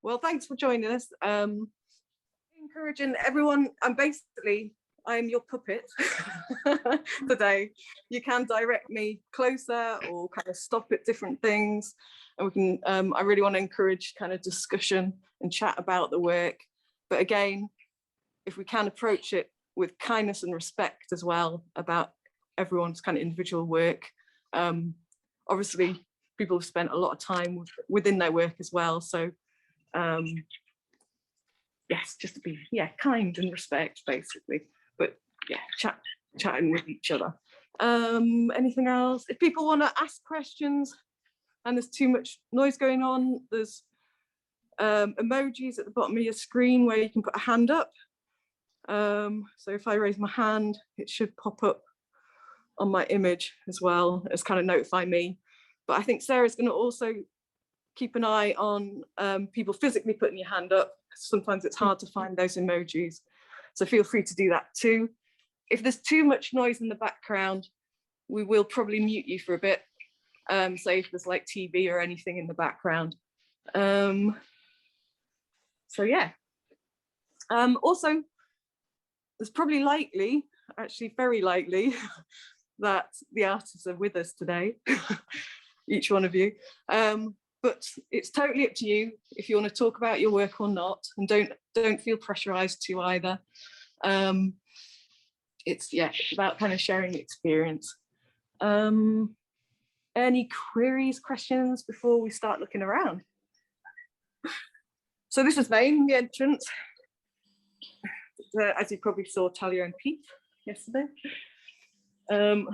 Well, thanks for joining us. Encouraging everyone, I'm your puppet today. You can direct me closer or kind of stop at different things. And we can, I really want to encourage kind of discussion and chat about the work. But again, if we can approach it with kindness and respect as well about everyone's kind of individual work. Obviously, people have spent a lot of time within their work as well. So yes, just to be kind and respect basically. But yeah, chatting with each other. Anything else? If people want to ask questions and there's too much noise going on, there's emojis at the bottom of your screen where you can put a hand up. So if I raise my hand, it should pop up on my image as well as kind of notify me. But I think Sarah's going to also keep an eye on people physically putting your hand up. Sometimes it's hard to find those emojis. So feel free to do that too. If there's too much noise in the background, we will probably mute you for a bit. So if there's like TV or anything in the background. So yeah. Also, it's probably likely, actually very likely, that the artists are with us today, each one of you. But it's totally up to you if you want to talk about your work or not, and don't feel pressurized to either. It's about kind of sharing the experience. Any queries, questions before we start looking around? So this is Vane, the entrance. As you probably saw Talia and Pete yesterday. To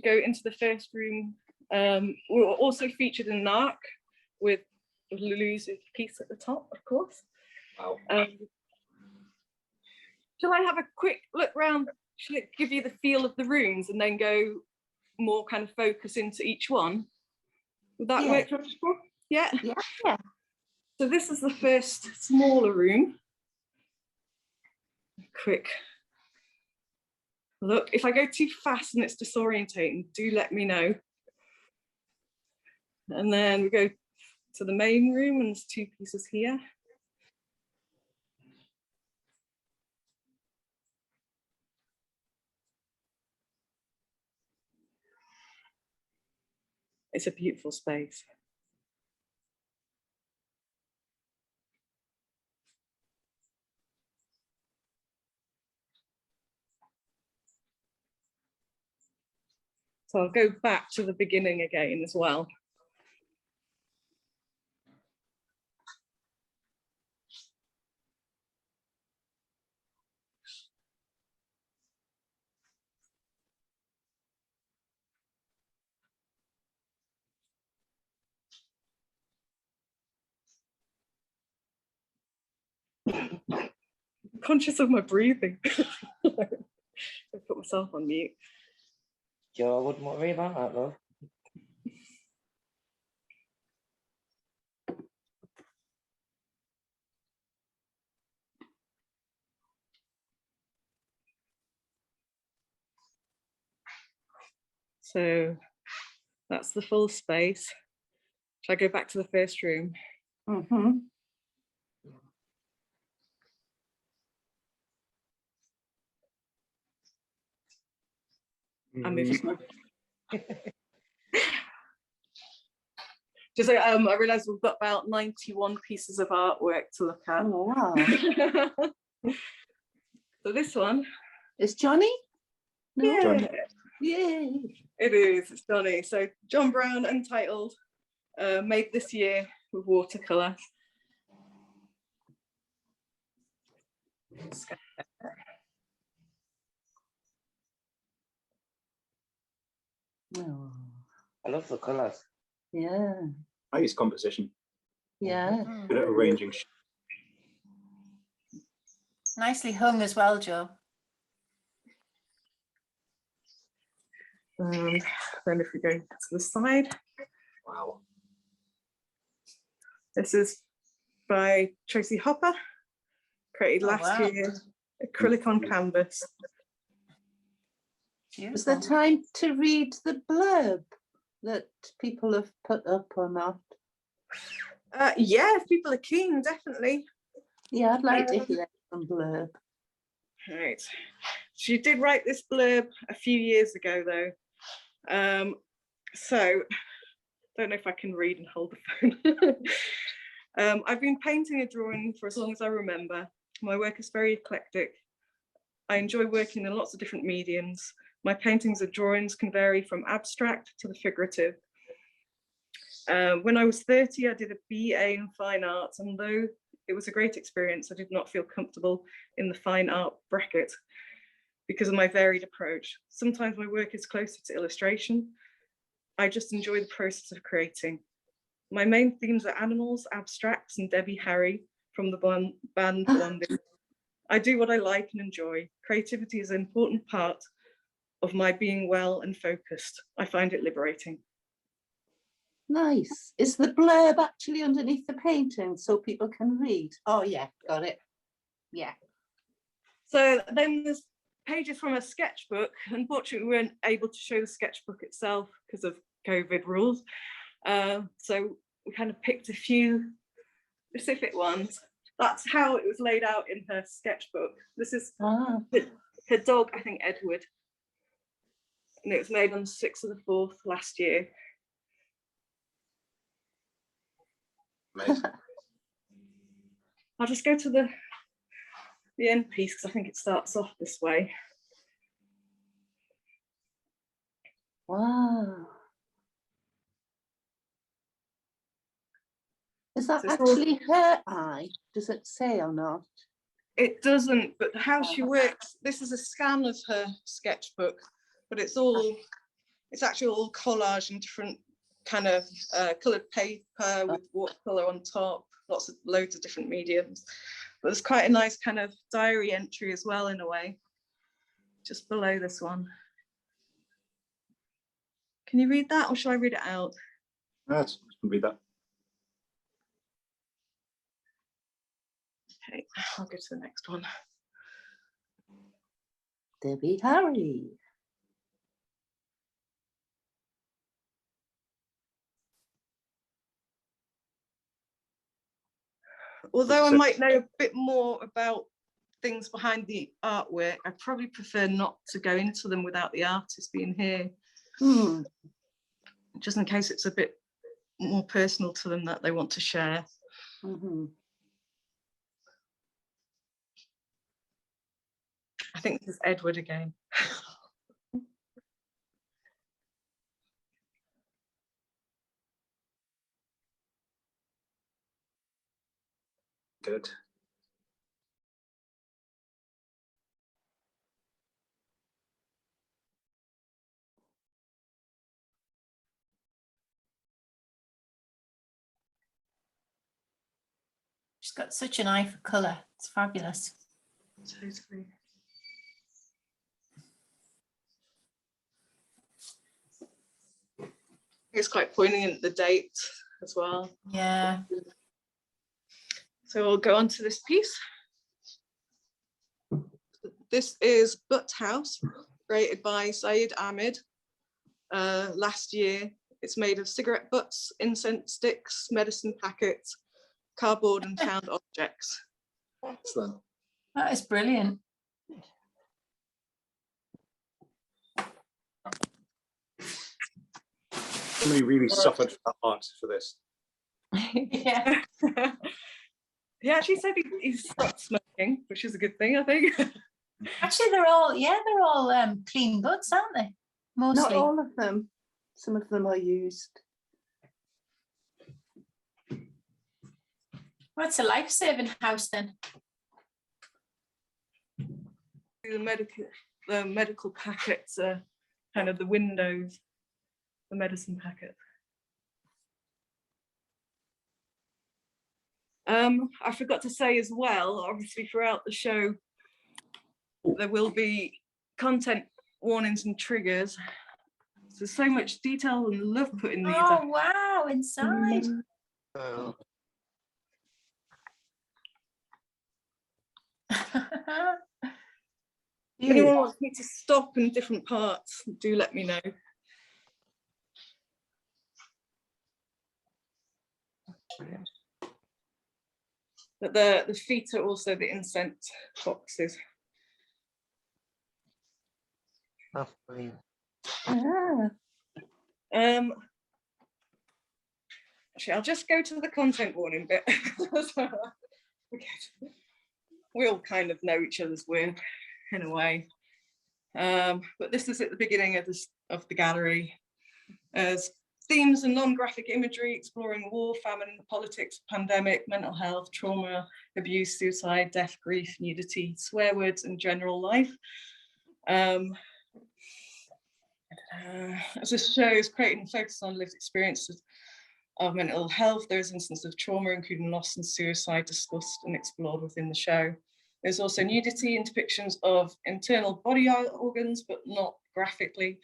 go into the first room, we were also featured in an arc with Lulu's piece at the top, of course. Wow. Shall I have a quick look around? Shall it give you the feel of the rooms and then go more kind of focus into each one? Would that work for people? Yeah? Yeah. So this is the first smaller room. Quick look. If I go too fast and it's disorientating, do let me know. And then we go to the main room, and there's two pieces here. It's a beautiful space. So I'll go back to the beginning again as well. Conscious of my breathing. I put myself on mute. Joe, I wouldn't worry about that though. So that's the full space. Shall I go back to the first room? Mm-hmm. I'm moving. Just I realised we've got about 91 pieces of artwork to look at. Oh, wow. So this one is Johnny? No? Yeah. Johnny. Yay. It is, it's Johnny. So John Brown, Untitled, made this year with watercolour. Oh. I love the colours. Yeah. I use composition. Yeah. Good at arranging. Nicely hung as well, Joe. Then if we go to the side. Wow. This is by Tracy Hopper, created last year, acrylic on canvas. Is there time to read the blurb that people have put up or not? Yeah, if people are keen, definitely. Yeah, I'd like to hear some blurb. Right. She did write this blurb a few years ago, though. So, don't know if I can read and hold the phone. I've been painting and drawing for as long as I remember. My work is very eclectic. I enjoy working in lots of different mediums. My paintings and drawings can vary from abstract to the figurative. When I was 30, I did a BA in fine arts, and though it was a great experience, I did not feel comfortable in the fine art bracket because of my varied approach. Sometimes my work is closer to illustration. I just enjoy the process of creating. My main themes are animals, abstracts, and Debbie Harry from the band Blondie. I do what I like and enjoy. Creativity is an important part of my being well and focused. I find it liberating. Nice. Is the blurb actually underneath the painting so people can read? Oh yeah, got it. Yeah. So then there's pages from a sketchbook. Unfortunately, we weren't able to show the sketchbook itself because of COVID rules. So we kind of picked a few specific ones. That's how it was laid out in her sketchbook. This is her dog, I think Edward. And it was made on the 6th of the 4th last year. Amazing. I'll just go to the end piece because I think it starts off this way. Wow. Is that So it's all- actually her eye? Does it say or not? It doesn't, but how she works, this is a scan of her sketchbook, but it's actually all collage and different kind of coloured paper with watercolour on top, loads of different mediums. But there's quite a nice kind of diary entry as well in a way, just below this one. Can you read that or shall I read it out? Let's read that. Okay, I'll go to the next one. Debbie Harry. Although I might know a bit more about things behind the artwork, I probably prefer not to go into them without the artist being here, just in case it's a bit more personal to them that they want to share. I think this is Edward again. Good. She's got such an eye for colour. It's fabulous. Totally. It's quite poignant, the date as well. Yeah. So we'll go on to this piece. This is Butt House, created by Saeed Ahmed last year. It's made of cigarette butts, incense sticks, medicine packets, cardboard and found objects. Excellent. That is brilliant. Somebody really suffered for art for this. Yeah. He actually said he stopped smoking, which is a good thing, I think. Actually, they're all clean butts, aren't they? Mostly. Not all of them. Some of them are used. Well, it's a life-saving house then. The medical packets are kind of the windows, the medicine packet. I forgot to say as well, obviously throughout the show, there will be content warnings and triggers. So there's so much detail and love put in these. Oh, wow, inside. If anyone wants me to stop in different parts, do let me know. But the feet are also the incense boxes. That's brilliant. Ah, Actually, I'll just go to the content warning bit. We all kind of know each other's work in a way. But this is at the beginning of the gallery. As themes and non-graphic imagery exploring war, famine, politics, pandemic, mental health, trauma, abuse, suicide, death, grief, nudity, swear words, and general life. As this show is creating a focus on lived experiences of mental health, there's instances of trauma, including loss and suicide, discussed and explored within the show. There's also nudity and depictions of internal body organs, but not graphically.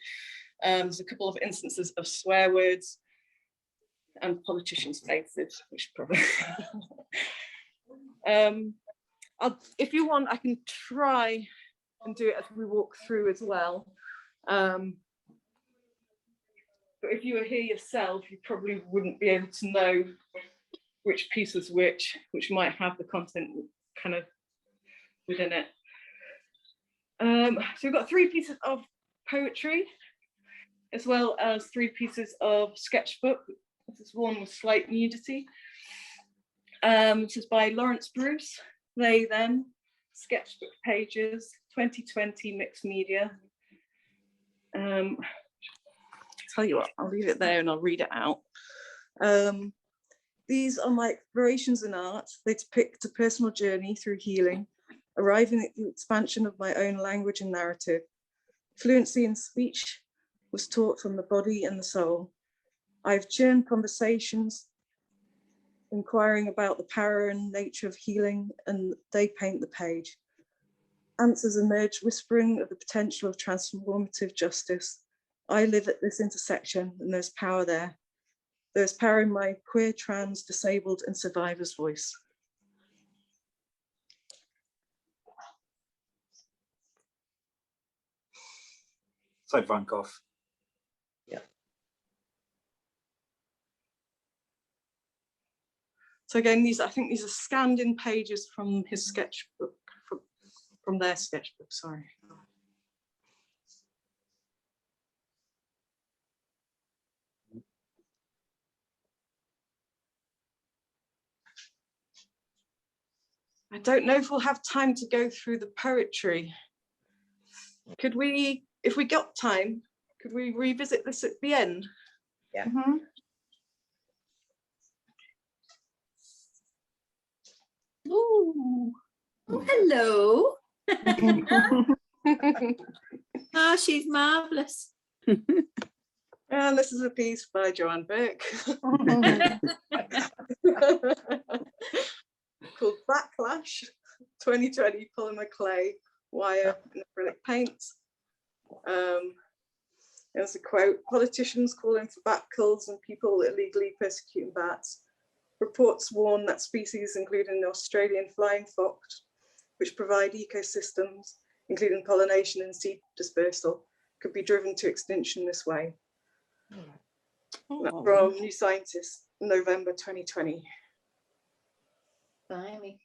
There's a couple of instances of swear words and politicians' faces, which probably. If you want, I can try and do it as we walk through as well. But if you were here yourself, you probably wouldn't be able to know which piece is which might have the content kind of within it. So we've got 3 pieces of poetry, as well as 3 pieces of sketchbook. This is one with slight nudity. This is by Lawrence Bruce, They Them, sketchbook pages, 2020 mixed media. Tell you what, I'll leave it there and I'll read it out. These are my explorations in art. They depict a personal journey through healing, arriving at the expansion of my own language and narrative. Fluency in speech was taught from the body and the soul. I've churned conversations, inquiring about the power and nature of healing, and they paint the page. Answers emerge, whispering of the potential of transformative justice. I live at this intersection and there's power there. There's power in my queer, trans, disabled and survivor's voice. So Van Gogh. Yeah. So again, I think these are scanned in pages from his sketchbook, from their sketchbook, sorry. I don't know if we'll have time to go through the poetry. Could we, if we got time, could we revisit this at the end? Yeah. Mm-hmm. ooh. Oh, hello. Oh, she's marvellous. And this is a piece by Joanne Burke called Backlash, 2020 polymer clay, wire and acrylic paints. There's a quote: politicians calling for bat culls and people illegally persecuting bats. Reports warn that species, including the Australian flying fox, which provide ecosystems, including pollination and seed dispersal, could be driven to extinction this way. That's from New Scientist, November 2020. Blimey.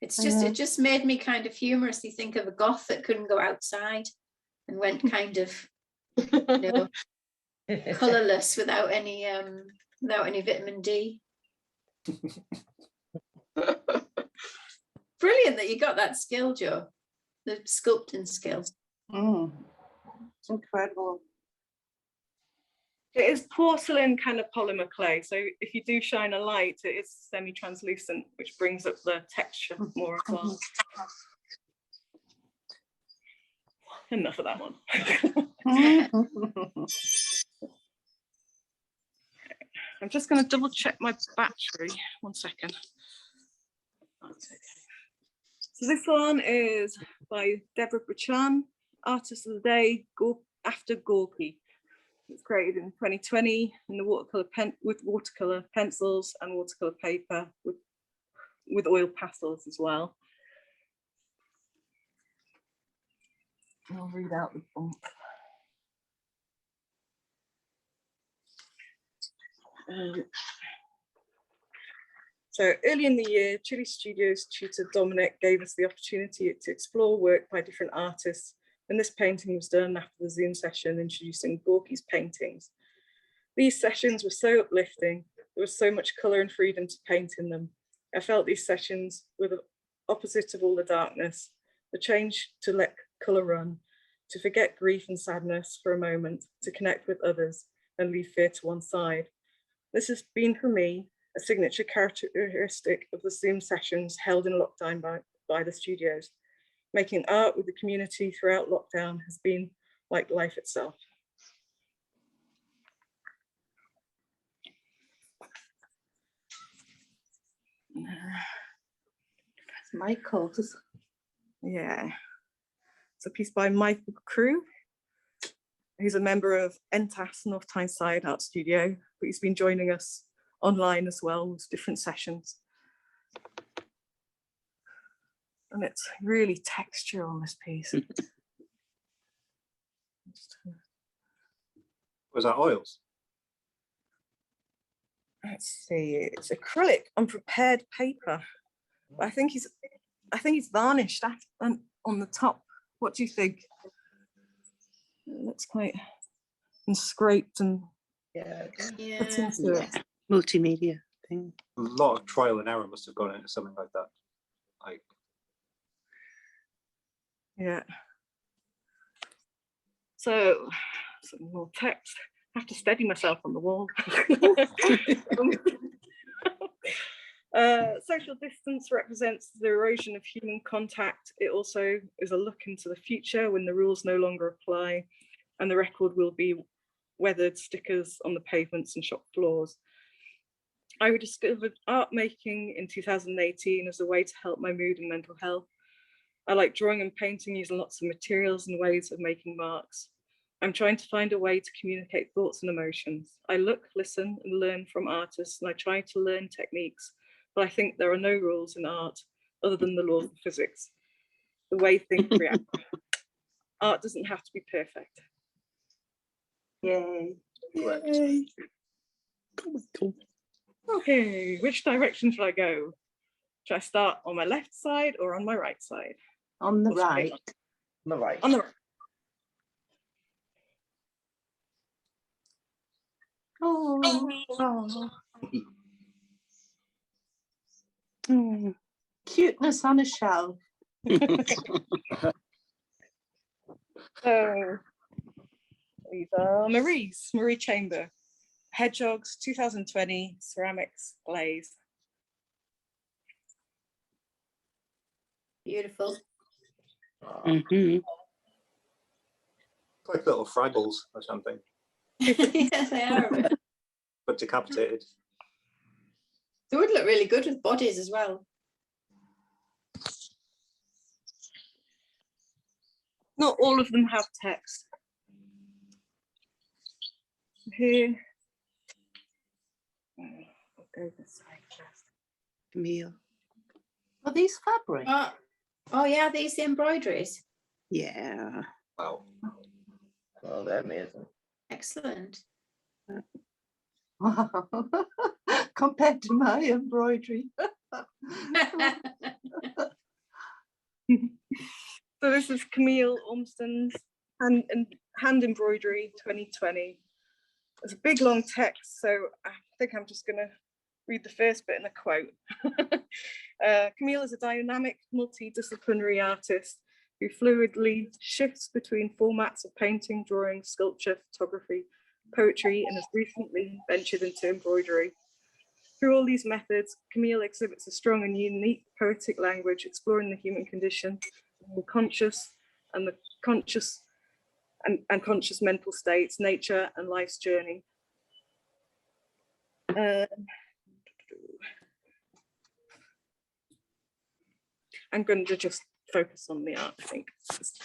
It's just, it just made me kind of humorously think of a goth that couldn't go outside and went kind of, you know, colourless without any vitamin D. Brilliant that you got that skill, Joe. The sculpting skills. It's incredible. It is porcelain kind of polymer clay, so if you do shine a light, it is semi-translucent, which brings up the texture more as well. Enough of that one. I'm just going to double check my battery. 1 second. So this one is by Deborah Buchan, Artist of the Day, After Gorky. It's created in 2020 in the watercolor with watercolor pencils and watercolor paper with oil pastels as well. I'll read out the bump. So early in the year, Chile Studios tutor Dominic gave us the opportunity to explore work by different artists, and this painting was done after the Zoom session introducing Gorky's paintings. These sessions were so uplifting. There was so much colour and freedom to paint in them. I felt these sessions were the opposite of all the darkness, the change to let colour run, to forget grief and sadness for a moment, to connect with others and leave fear to one side. This has been for me a signature characteristic of the Zoom sessions held in lockdown by the studios. Making art with the community throughout lockdown has been like life itself. Michael's. Yeah, it's a piece by Michael Crew. He's a member of NTAS, North Tyneside Art Studio, but he's been joining us online as well with different sessions. And it's really texture on this piece. Was that oils? Let's see, it's acrylic on prepared paper. But I think he's varnished on the top. What do you think? It looks quite and scraped and Yeah. put Yeah. into it. Multimedia thing. A lot of trial and error must have gone into something like that. Like, Yeah. So some more text. I have to steady myself on the wall. Social distance represents the erosion of human contact. It also is a look into the future when the rules no longer apply and the record will be weathered stickers on the pavements and shop floors. I rediscovered art making in 2018 as a way to help my mood and mental health. I like drawing and painting using lots of materials and ways of making marks. I'm trying to find a way to communicate thoughts and emotions. I look, listen, and learn from artists, and I try to learn techniques, but I think there are no rules in art other than the laws of physics, the way things react. Art doesn't have to be perfect. Yay. correct. Yay. Okay, which direction should I go? Should I start on my left side or on my right side? On the Or straight right. On the right. On the right. Oh. Cuteness on a shelf. So these are Marie Chamber, Hedgehogs 2020 ceramics glaze. Beautiful. Like little Fraggles or something, Yeah, they are. a bit. but decapitated. They would look really good with bodies as well. Not all of them have text. Here, I'll go this side first. Camille. Are these fabric? Oh yeah, these the embroideries. Yeah. Wow. Oh, they're amazing. Excellent. Wow. Compared to my embroidery. So this is Camille Ormston's hand embroidery 2020. It's a big long text, so I think I'm just going to read the first bit in a quote. Camille is a dynamic, multidisciplinary artist who fluidly shifts between formats of painting, drawing, sculpture, photography, poetry, and has recently ventured into embroidery. Through all these methods, Camille exhibits a strong and unique poetic language exploring the human condition, the conscious and the conscious and conscious mental states, nature and life's journey. I'm going to just focus on the art, I think.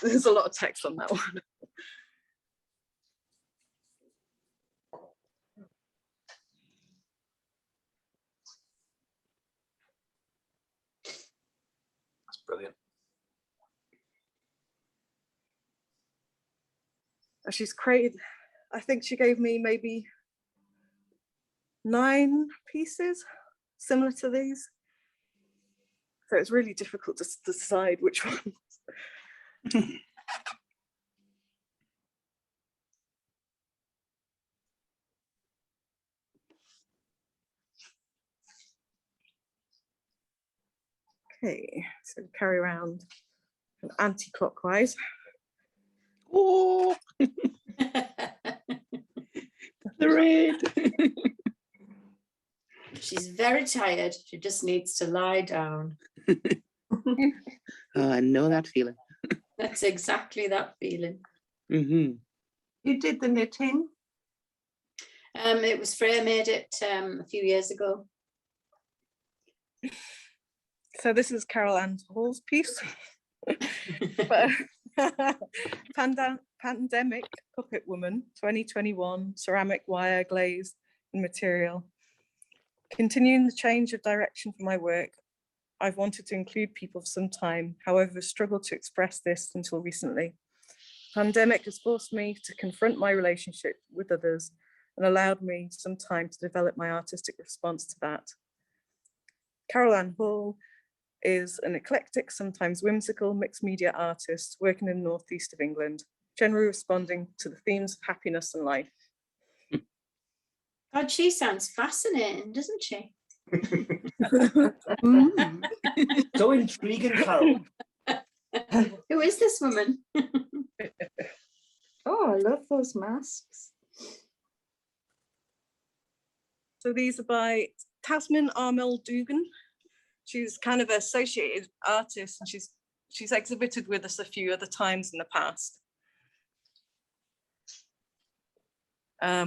There's a lot of text on that one. That's brilliant. She's created, I think she gave me maybe 9 pieces similar to these. So it's really difficult to decide which one. Okay, so carry around anti-clockwise. Oh, the red. She's very tired. She just needs to lie down. Oh, I know that feeling. That's exactly that feeling. Mm-hmm. You did the knitting? It was Freya made it a few years ago. So this is Carol Ann Hall's piece. But Pandemic Puppet Woman 2021, ceramic, wire, glaze and material. Continuing the change of direction for my work, I've wanted to include people for some time, however, struggled to express this until recently. Pandemic has forced me to confront my relationship with others and allowed me some time to develop my artistic response to that. Carol Ann Hall is an eclectic, sometimes whimsical, mixed media artist working in the northeast of England, generally responding to the themes of happiness and life. God, she sounds fascinating, doesn't she? Mm. So intriguing, Carol. Who is this woman? Oh, I love those masks. So these are by Tasmin Armel Dugan. She's kind of an associated artist, and she's exhibited with us a few other times in the past. I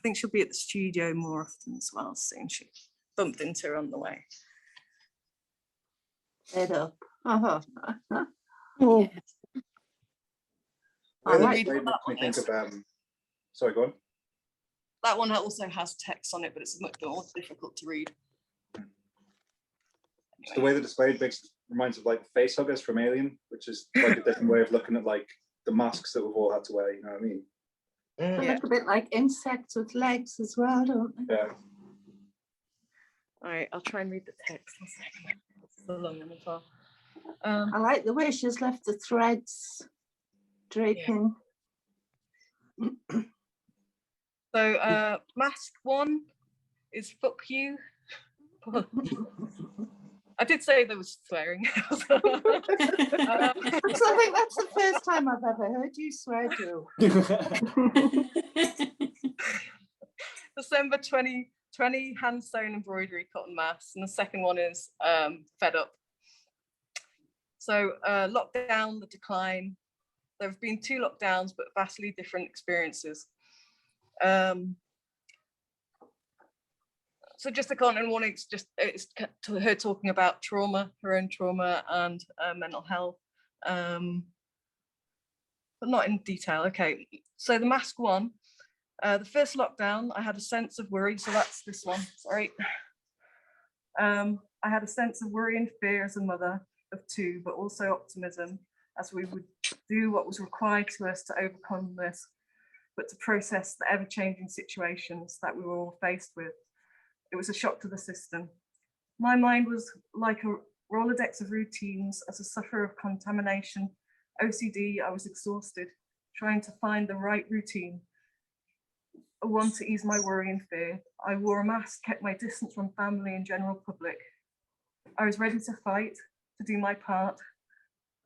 think she'll be at the studio more often as well soon. She bumped into her on the way. Head up. Uh-huh. Oh, Yeah. I like It makes me think of, sorry, go on. That one also has text on it, but it's much more difficult to read. The way the displayed reminds of like face huggers from Alien, which is like a different way of looking at like the masks that we've all had to wear, you know what I mean? They Yeah. look a bit like insects with legs as well, don't they? Yeah. All right, I'll try and read the text. 1 second. It's so long as well. I like the way she's left the threads draping. So mask 1 is fuck you. I did say there was swearing. So I think that's the first time I've ever heard you swear, Joe. December 2020, hand sewn embroidery cotton mask, and the second one is fed up. So lockdown, the decline. There have been 2 lockdowns, but vastly different experiences. So just the content warning, it's to her talking about trauma, her own trauma and mental health, but not in detail. Okay, so the mask 1, the first lockdown, I had a sense of worry. So that's this one, sorry. I had a sense of worry and fear as a mother of 2, but also optimism as we would do what was required to us to overcome this, but to process the ever-changing situations that we were all faced with. It was a shock to the system. My mind was like a Rolodex of routines. As a sufferer of contamination, OCD, I was exhausted, trying to find the right routine, one to ease my worry and fear. I wore a mask, kept my distance from family and general public. I was ready to fight, to do my part.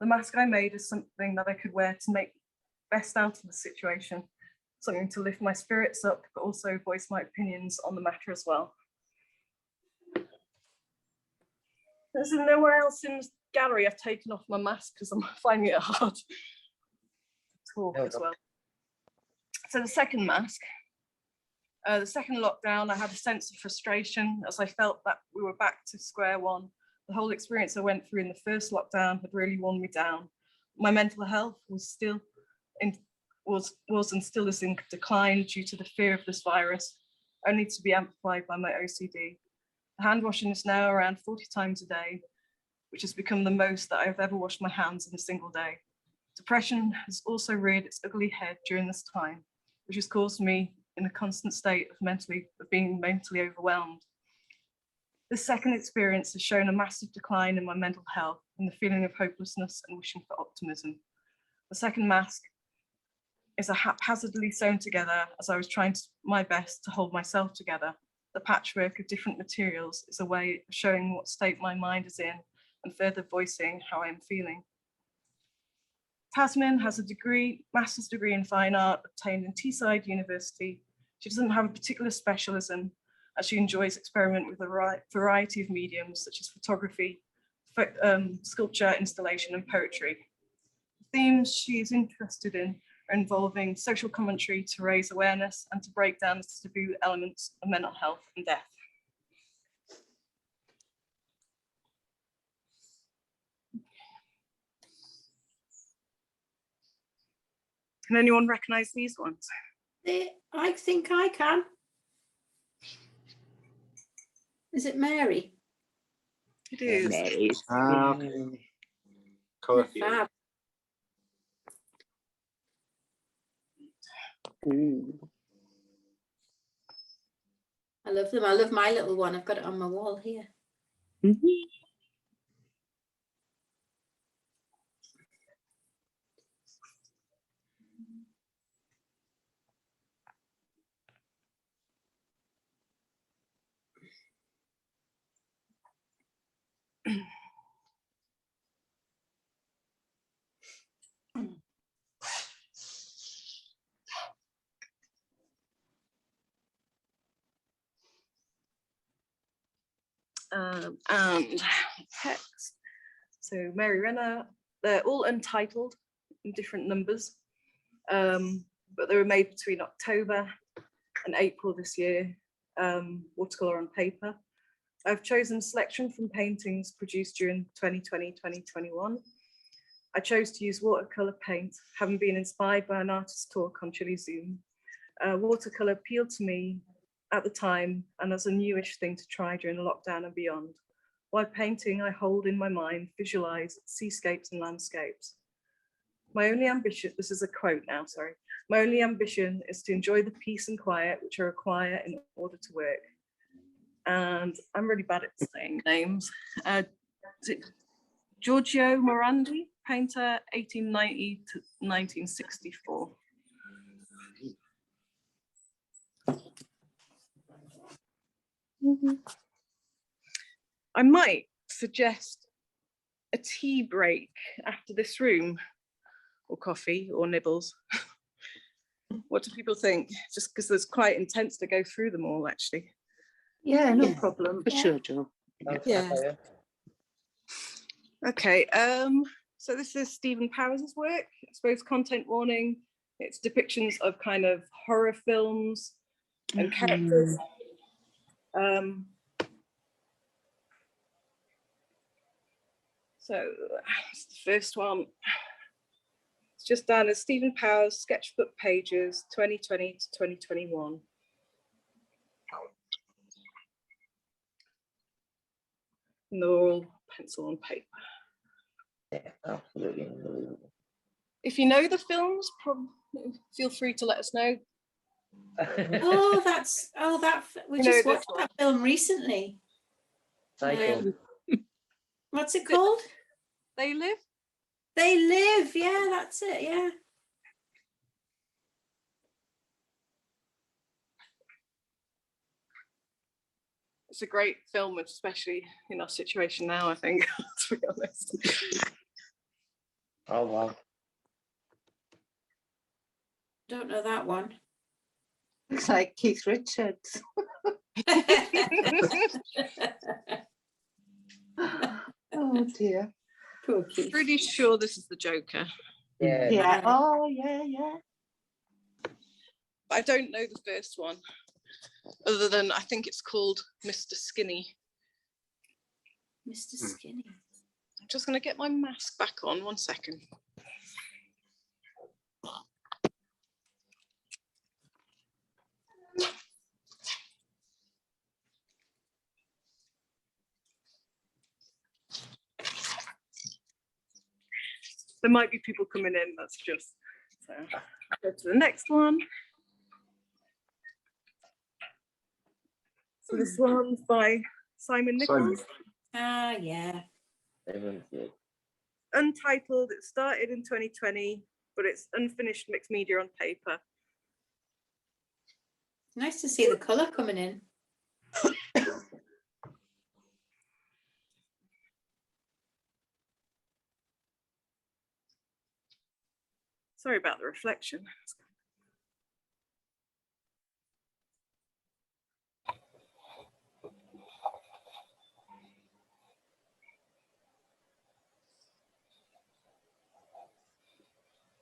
The mask I made is something that I could wear to make best out of the situation, something to lift my spirits up, but also voice my opinions on the matter as well. There's nowhere else in the gallery I've taken off my mask because I'm finding it hard to talk as well. So the second mask, the second lockdown, I had a sense of frustration as I felt that we were back to square one. The whole experience I went through in the first lockdown had really worn me down. My mental health was and still is in decline due to the fear of this virus, only to be amplified by my OCD. Hand washing is now around 40 times a day, which has become the most that I've ever washed my hands in a single day. Depression has also reared its ugly head during this time, which has caused me in a constant state of being mentally overwhelmed. This second experience has shown a massive decline in my mental health and the feeling of hopelessness and wishing for optimism. The second mask is a haphazardly sewn together as I was trying my best to hold myself together. The patchwork of different materials is a way of showing what state my mind is in and further voicing how I am feeling. Tasmin has a master's degree in fine art obtained in Teesside University. She doesn't have a particular specialism, as she enjoys experiment with a variety of mediums such as photography, sculpture, installation, and poetry. The themes she is interested in are involving social commentary to raise awareness and to break down the taboo elements of mental health and death. Can anyone recognize these ones? I think I can. Is it Mary? It is. Nice. Colour Fab. theory. Ooh. I love them. I love my little one. I've got it on my wall here. Mhm. And text. So Mary Renner, they're all untitled in different numbers, but they were made between October and April this year, watercolor on paper. I've chosen a selection from paintings produced during 2020-2021. I chose to use watercolor paint, having been inspired by an artist talk on Chile Zoom. Watercolor appealed to me at the time and as a newish thing to try during the lockdown and beyond. While painting, I hold in my mind, visualize seascapes and landscapes. My only ambition, this is a quote now, sorry. My only ambition is to enjoy the peace and quiet which I require in order to work. And I'm really bad at saying names. Is it Giorgio Morandi, painter, 1890 to 1964. I might suggest a tea break after this room, or coffee, or nibbles. What do people think? Just because it's quite intense to go through them all, actually. Yeah, no Yeah. problem. For sure, Joe. Yeah. Okay, so this is Stephen Powers' work. I suppose content warning. It's depictions of kind of horror films and characters. So that's the first one. It's just done as Stephen Powers sketchbook pages 2020 to 2021. And they're all pencil on paper. Yeah, absolutely unbelievable. If you know the films, feel free to let us know. Oh, we You just know this watched one. that film recently. Psycho. What's it called? They Live. They Live. Yeah, that's it. Yeah. It's a great film, especially in our situation now, I think, to be honest. Oh wow. Don't know that one. Looks like Keith Richards. Oh dear. Poor Keith. Pretty sure this is the Joker. Yeah. Yeah. Oh yeah, yeah. But I don't know the first one, other than I think it's called Mr. Skinny. Mr. Skinny. I'm just going to get my mask back on, 1 second. There might be people coming in, that's just, so go to the next one. So this one's by Simon Simon. Nichols. Ah, yeah. Everyone's good. Untitled. It started in 2020, but it's unfinished mixed media on paper. Nice to see the colour coming in. Sorry about the reflection.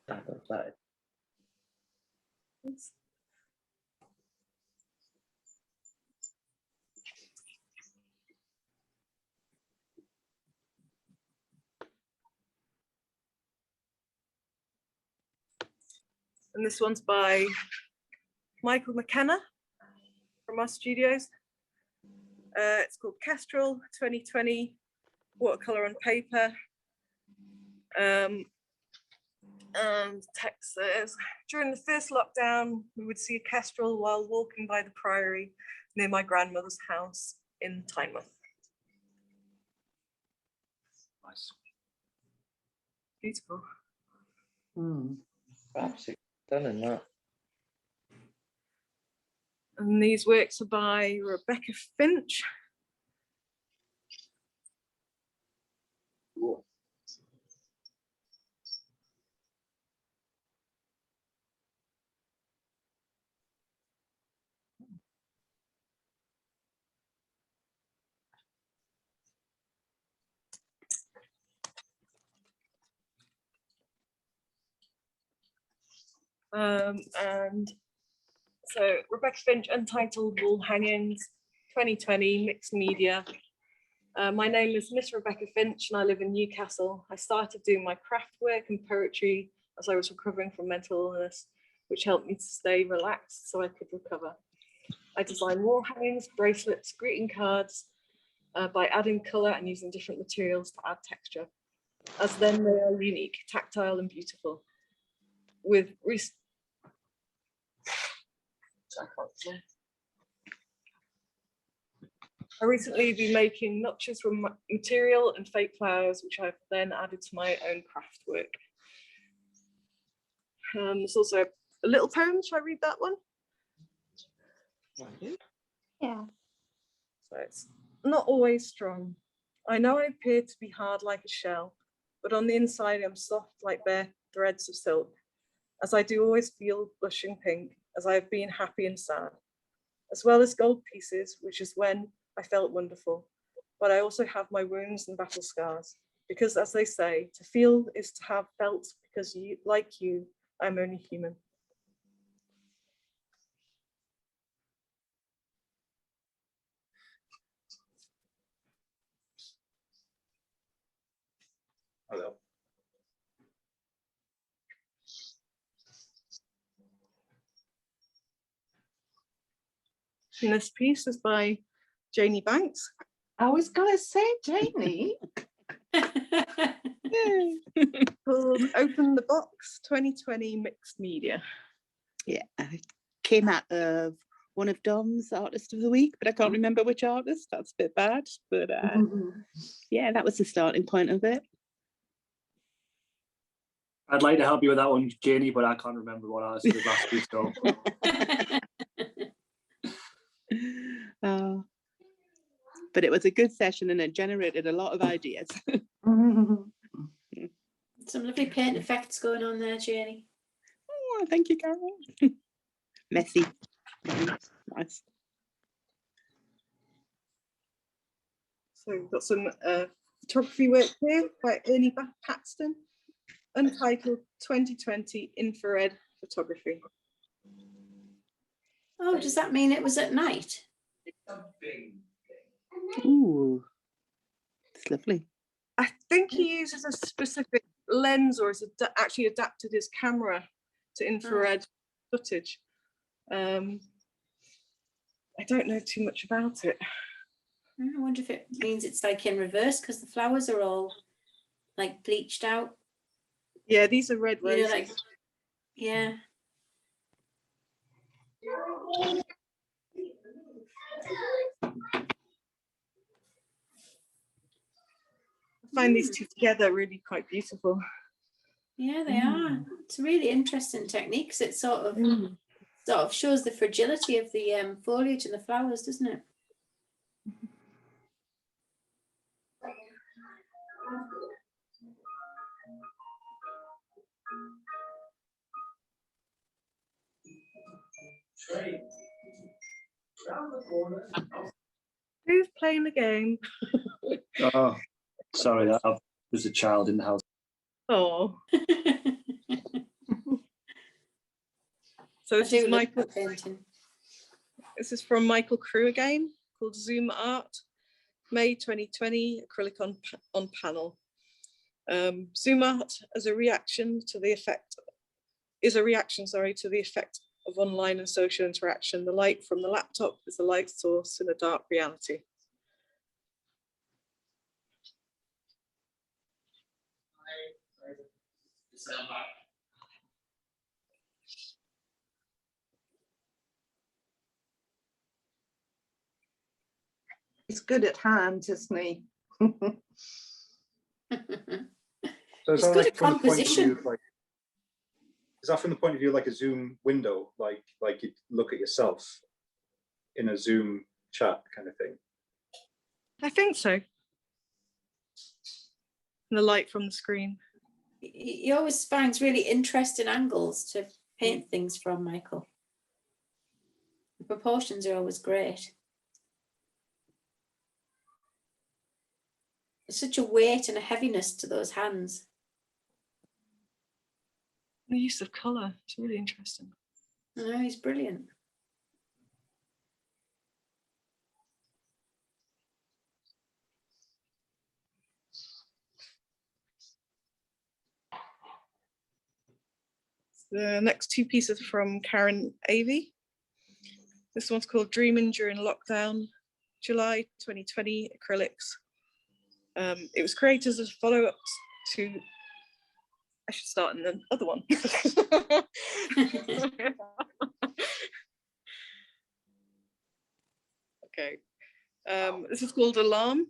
Outside. And this one's by Michael McKenna from our studios. It's called Kestrel 2020, watercolor on paper. And text says, during the first lockdown, we would see a kestrel while walking by the priory near my grandmother's house in Tynemouth. Nice. Beautiful. Absolutely stunning that. And these works are by Rebecca Finch. Cool. And so Rebecca Finch, Untitled Wall Hangings, 2020, mixed media. My name is Miss Rebecca Finch and I live in Newcastle. I started doing my craft work and poetry as I was recovering from mental illness, which helped me to stay relaxed so I could recover. I design wall hangings, bracelets, greeting cards by adding colour and using different materials to add texture, as then they are unique, tactile and beautiful. With I recently been making notches from material and fake flowers, which I've then added to my own craft work. There's also a little poem. Shall I read that one? Yeah. So it's not always strong. I know I appear to be hard like a shell, but on the inside I'm soft like bare threads of silk, as I do always feel blushing pink, as I have been happy and sad, as well as gold pieces, which is when I felt wonderful. But I also have my wounds and battle scars, because as they say, to feel is to have felt, because you, like you, I'm only human. Hello. And this piece is by Janie Banks. I was gonna say, Janie. Called Open the Box 2020 Mixed Media. Yeah, it came out of one of Dom's Artist of the Week, but I can't remember which artist. That's a bit bad, but yeah, that was the starting point of it. I'd like to help you with that one, Janie, but I can't remember what artist it was last week. So But it was a good session and it generated a lot of ideas. Some lovely paint effects going on there, Janie. Oh, thank you, Carol. Messy. Nice. So we've got some photography work here by Ernie Paxton, Untitled 2020 Infrared Photography. Oh, does that mean it was at night? Ooh, it's lovely. I think he uses a specific lens, or has actually adapted his camera to infrared footage. I don't know too much about it. I wonder if it means it's like in reverse because the flowers are all like bleached out. Yeah, these are red You roses. know, like, yeah. find these two together really quite beautiful. Yeah, they are. It's a really interesting technique 'cause it sort of shows the fragility of the foliage and the flowers, doesn't it? Who's playing the game? Oh, sorry, there's a child in the house. Oh, so I this do is love Michael. that painting. This is from Michael Crew again, called Zoom Art, May 2020, acrylic on panel. Zoom Art as a reaction to the effect to the effect of online and social interaction. The light from the laptop is the light source in a dark reality. He's good at hand, isn't he? So It's that good at from the point of composition. view of, like, is that from the point of view like a Zoom window, like you look at yourself in a Zoom chat kind of thing? I think so. And the light from the screen. He always finds really interesting angles to paint things from, Michael. The proportions are always great. There's such a weight and a heaviness to those hands. The use of colour, it's really interesting. I know, he's brilliant. The next two pieces from Karen Avey. This one's called Dreaming During Lockdown, July 2020, acrylics. It was created as a follow-up to, I should start in the other one. Okay, this is called Alarm,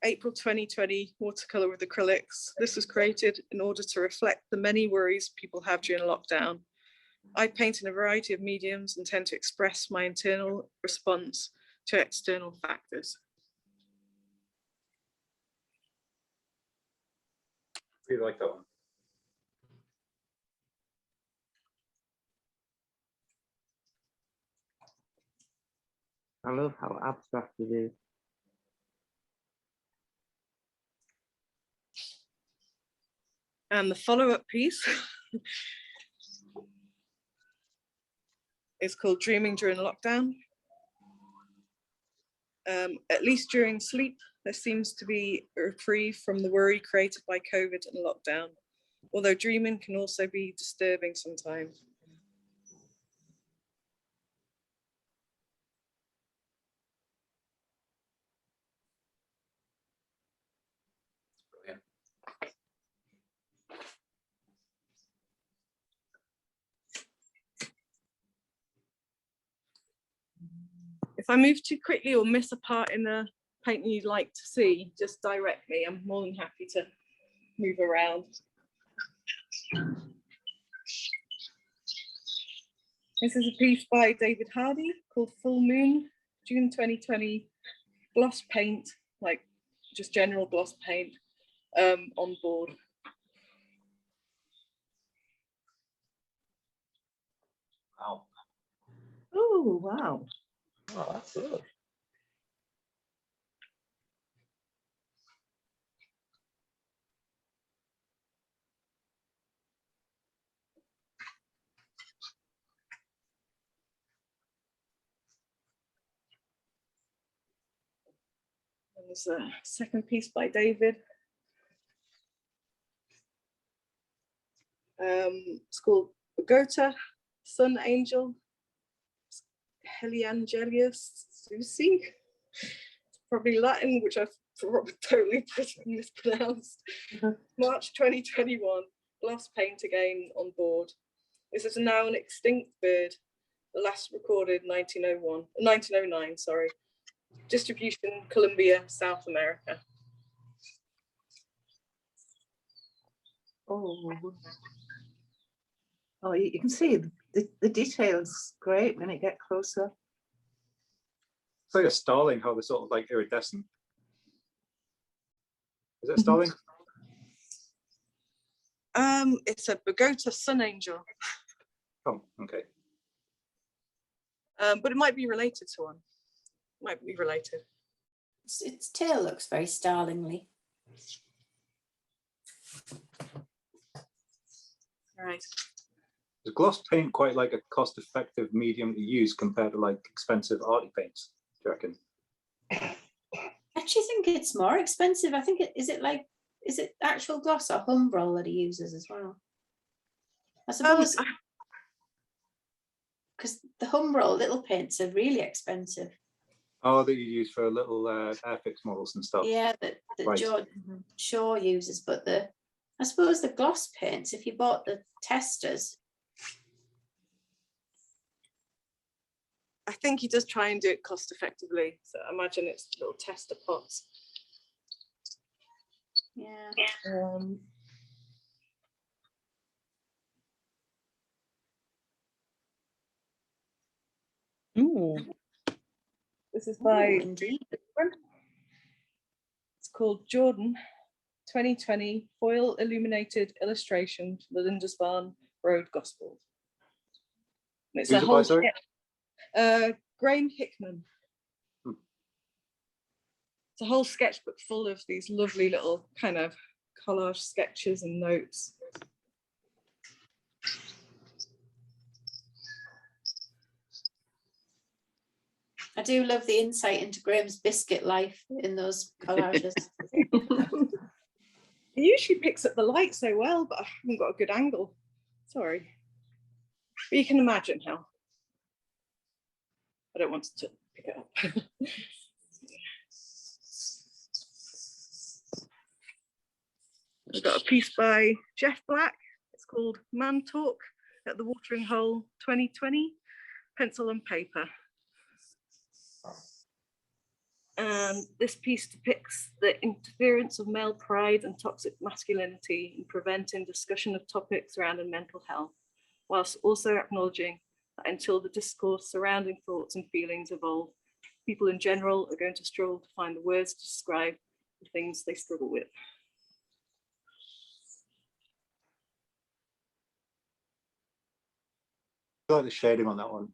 April 2020, watercolor with acrylics. This was created in order to reflect the many worries people have during lockdown. I paint in a variety of mediums and tend to express my internal response to external factors. Really like that one. I love how abstract it is. And the follow-up piece is called Dreaming During Lockdown. At least during sleep, there seems to be a reprieve from the worry created by COVID and lockdown, although dreaming can also be disturbing sometimes. If I move too quickly or miss a part in the painting you'd like to see, just direct me. I'm more than happy to move around. This is a piece by David Hardy called Full Moon, June 2020, gloss paint, like just general gloss paint on board. Wow. Oh, wow. Oh, that's good. And there's a second piece by David. It's called Gotha, Sun Angel, Heliangelius Susi. It's probably Latin, which I've probably totally mispronounced. March 2021, gloss paint again on board. This is now an extinct bird, the last recorded 1909, sorry. Distribution, Colombia, South America. Oh. Oh, you can see the details great when it get closer. It's like a starling, how they're sort of like iridescent. Is it a starling? It's a Bogota sun angel, Oh, okay. but it might be related to one. Might be related. Its tail looks very starlingly. Right. Is gloss paint quite like a cost-effective medium to use compared to like expensive arty paints? Do you reckon? I actually think it's more expensive. I think is it actual gloss or Humbrol that he uses as well? I suppose because the Humbrol little paints are really expensive. Oh, that you use for little Airfix models and stuff. Yeah, that Right. George Shaw uses, but I suppose the gloss paints, if you bought the testers. I think he does try and do it cost effectively. So I imagine it's little tester pots. Yeah. Ooh. This is Ooh, by, indeed. it's called Jordan 2020 Foil Illuminated Illustration for the Lindisfarne Road Gospel. And it's Who's a it by, whole sorry? Graham Hickman. Hmm. It's a whole sketchbook full of these lovely little kind of collage sketches and notes. I do love the insight into Graham's biscuit life in those collages. He usually picks up the light so well, but I haven't got a good angle. Sorry. But you can imagine how. I don't want to pick it up. I've got a piece by Jeff Black. It's called Man Talk at the Watering Hole 2020, pencil and paper. And this piece depicts the interference of male pride and toxic masculinity in preventing discussion of topics surrounding mental health, whilst also acknowledging that until the discourse surrounding thoughts and feelings evolve, people in general are going to struggle to find the words to describe the things they struggle with. I like the shading on that one.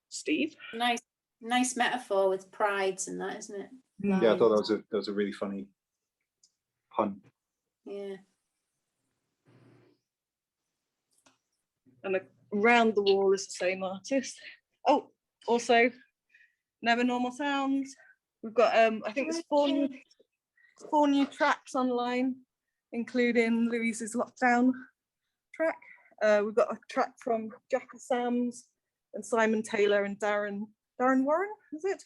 Steve? Nice metaphor with prides and that, isn't it? Yeah, I thought that was a really funny pun. Yeah. And around the wall is the same artist. Oh, also Never Normal Sounds. We've got I think there's four new tracks online, including Louise's Lockdown track. We've got a track from Jackie Sams and Simon Taylor and Darren Warren, is it?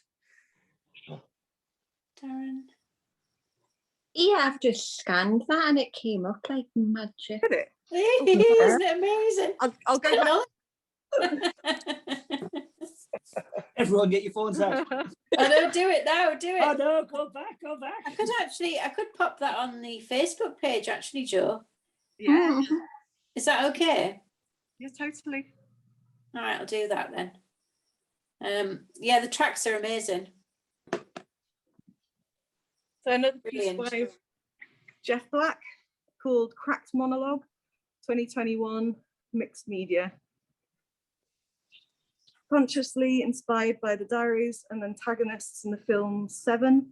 Darren. Yeah, I've just scanned that and it came up like magic. Did it? Isn't it amazing? I'll go back. Everyone get your phones out. Oh no, do it now, do it. Oh no, go back. I could pop that on the Facebook page actually, Joe. Yeah, Is that okay? yeah, totally. All right, I'll do that then. Yeah, the tracks are amazing. So another piece Brilliant. by Jeff Black called Cracked Monologue 2021 Mixed Media. Consciously inspired by the diaries and antagonists in the films Seven,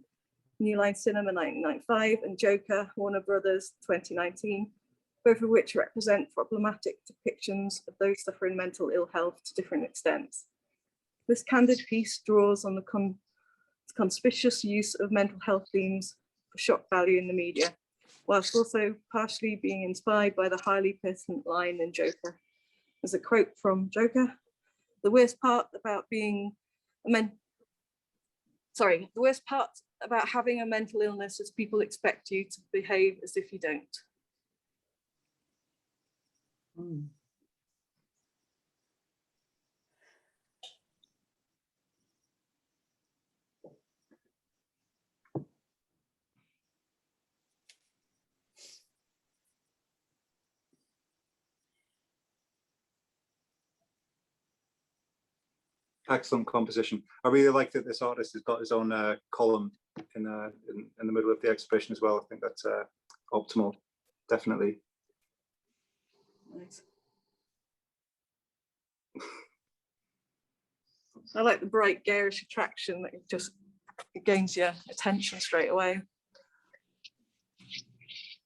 New Line Cinema 1995, and Joker, Warner Brothers 2019, both of which represent problematic depictions of those suffering mental ill health to different extents. This candid piece draws on the conspicuous use of mental health themes for shock value in the media, whilst also partially being inspired by the highly pertinent line in Joker. There's a quote from Joker: "The worst part about having a mental illness is people expect you to behave as if you don't." Excellent composition. I really like that this artist has got his own column in the middle of the exhibition as well. I think that's optimal, definitely. Nice. I like the bright, garish attraction that just gains your attention straight away.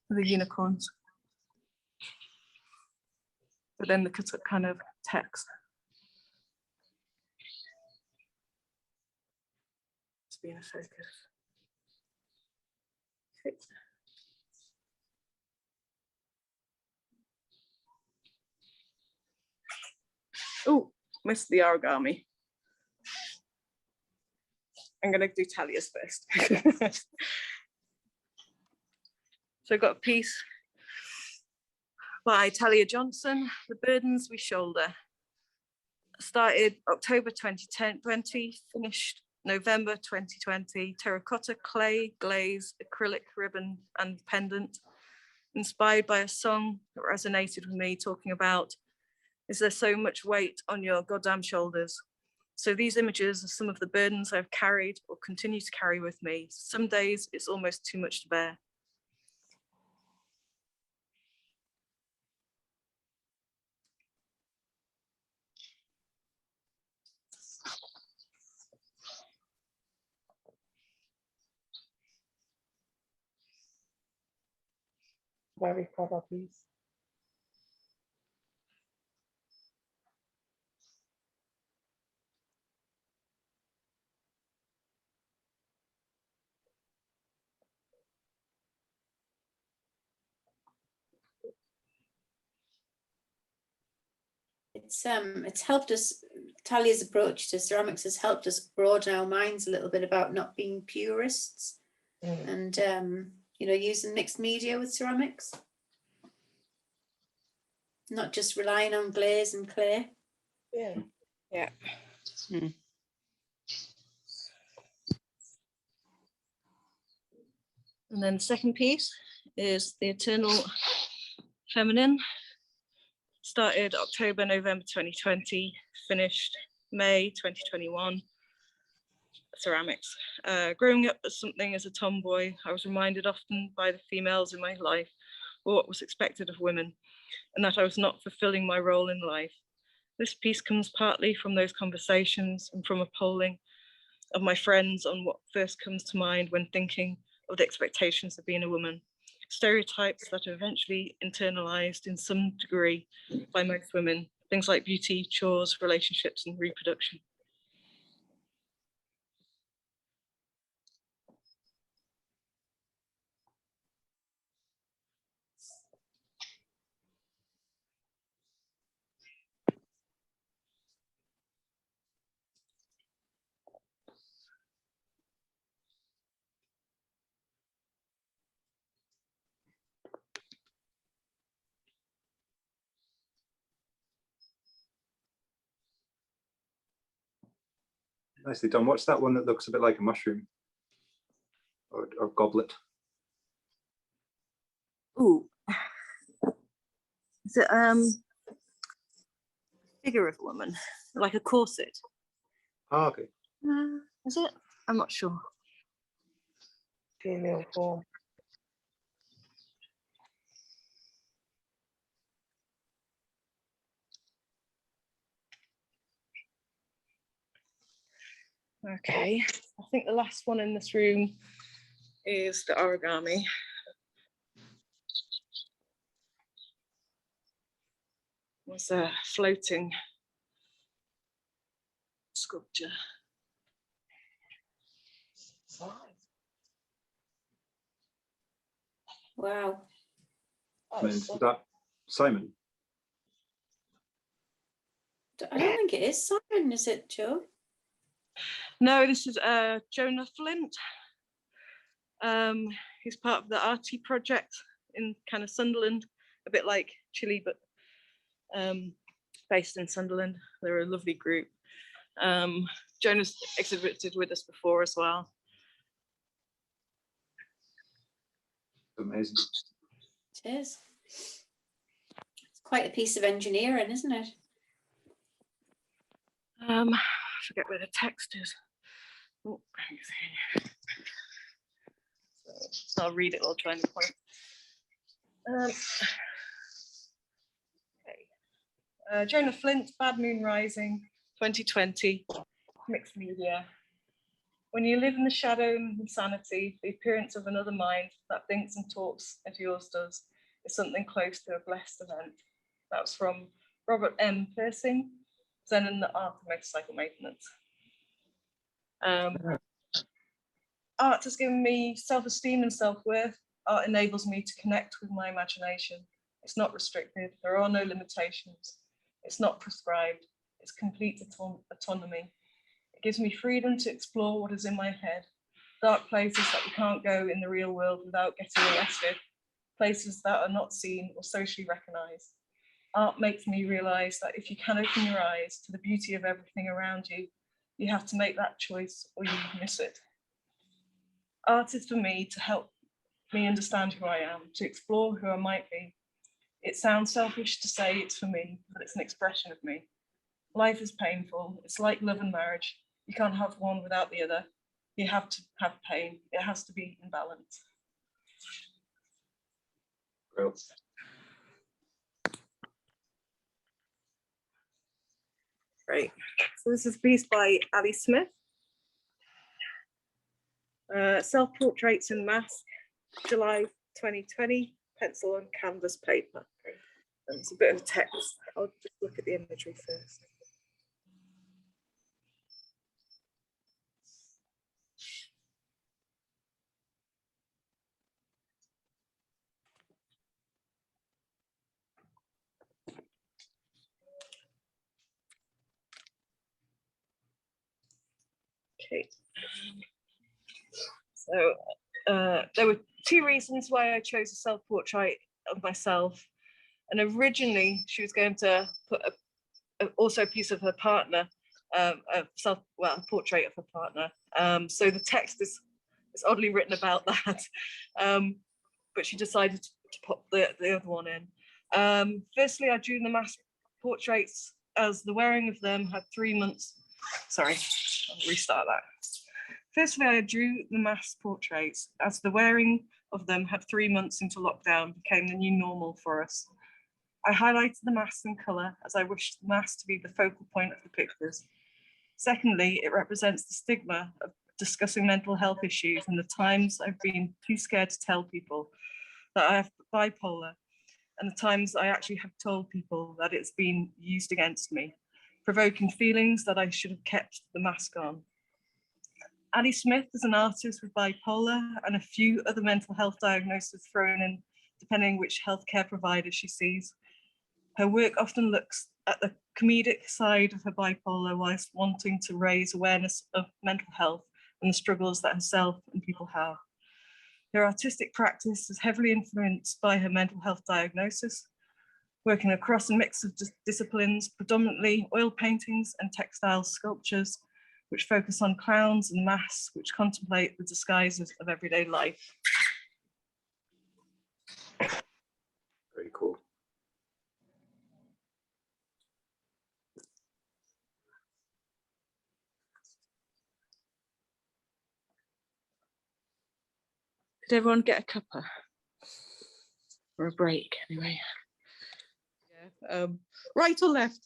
The unicorns. But then the kind of text. It's being a focus. Okay. Oh, missed the origami. I'm going to do Talia's first. So I've got a piece by Talia Johnson, The Burdens We Shoulder. Started October 2020, finished November 2020. Terracotta, clay, glaze, acrylic ribbon and pendant. Inspired by a song that resonated with me, talking about, is there so much weight on your goddamn shoulders? So these images are some of the burdens I've carried or continue to carry with me. Some days it's almost too much to bear. Very clever piece. It's helped us, Talia's approach to ceramics has helped us broaden our minds a little bit about not being purists and you know, using mixed media with ceramics. Not just relying on glaze and clay. Yeah. Yeah. Mm. And then the second piece is The Eternal Feminine. Started October, November 2020, finished May 2021. Ceramics. Growing up as something as a tomboy, I was reminded often by the females in my life of what was expected of women, and that I was not fulfilling my role in life. This piece comes partly from those conversations and from a polling of my friends on what first comes to mind when thinking of the expectations of being a woman. Stereotypes that are eventually internalized in some degree by most women, things like beauty, chores, relationships, and reproduction. Nicely done. What's that one that looks a bit like a mushroom or goblet? Ooh. Is it figure of a woman, like a corset? Oh, okay. Is it? I'm not sure. Female form. Okay, I think the last one in this room is the origami. Was a floating sculpture. Wow. Is that Simon? I don't think it is Simon, is it, Joe? No, this is Jonah Flint. He's part of the Arty project in kind of Sunderland, a bit like Chile, but based in Sunderland. They're a lovely group. Jonah's exhibited with us before as well. Amazing. It is. It's quite a piece of engineering, isn't it? forget where the text is. Oh, so I'll read it all, trying to point. Okay. Jonah Flint, Bad Moon Rising, 2020, mixed media. When you live in the shadow of insanity, the appearance of another mind that thinks and talks as yours does is something close to a blessed event. That was from Robert M. Persing, Zen and the Art of Motorcycle Maintenance. Art has given me self-esteem and self-worth. Art enables me to connect with my imagination. It's not restricted. There are no limitations. It's not prescribed. It's complete autonomy. It gives me freedom to explore what is in my head, dark places that we can't go in the real world without getting arrested, places that are not seen or socially recognized. Art makes me realize that if you can open your eyes to the beauty of everything around you, you have to make that choice or you miss it. Art is for me to help me understand who I am, to explore who I might be. It sounds selfish to say it's for me, but it's an expression of me. Life is painful. It's like love and marriage. You can't have one without the other. You have to have pain. It has to be in balance. Well, Great. So this is a piece by Ali Smith. Self-portraits in mask, July 2020, pencil and canvas paper. And it's a bit of text. I'll just look at the imagery first. Okay. So there were two reasons why I chose a self-portrait of myself. And originally she was going to put also a piece of her partner, a portrait of her partner. So the text is oddly written about that, but she decided to pop the other one in. Firstly, I drew the mask portraits as the wearing of them had 3 months. Sorry, I'll restart that. Firstly, I drew the mask portraits as the wearing of them had 3 months into lockdown became the new normal for us. I highlighted the masks in colour as I wished the mask to be the focal point of the pictures. Secondly, it represents the stigma of discussing mental health issues and the times I've been too scared to tell people that I have bipolar, and the times I actually have told people that it's been used against me, provoking feelings that I should have kept the mask on. Ali Smith is an artist with bipolar and a few other mental health diagnoses thrown in, depending which healthcare provider she sees. Her work often looks at the comedic side of her bipolar whilst wanting to raise awareness of mental health and the struggles that herself and people have. Her artistic practice is heavily influenced by her mental health diagnosis, working across a mix of disciplines, predominantly oil paintings and textile sculptures, which focus on clowns and masks, which contemplate the disguises of everyday life. very cool. Did everyone get a cuppa? Or a break, anyway? Yeah. Right or left?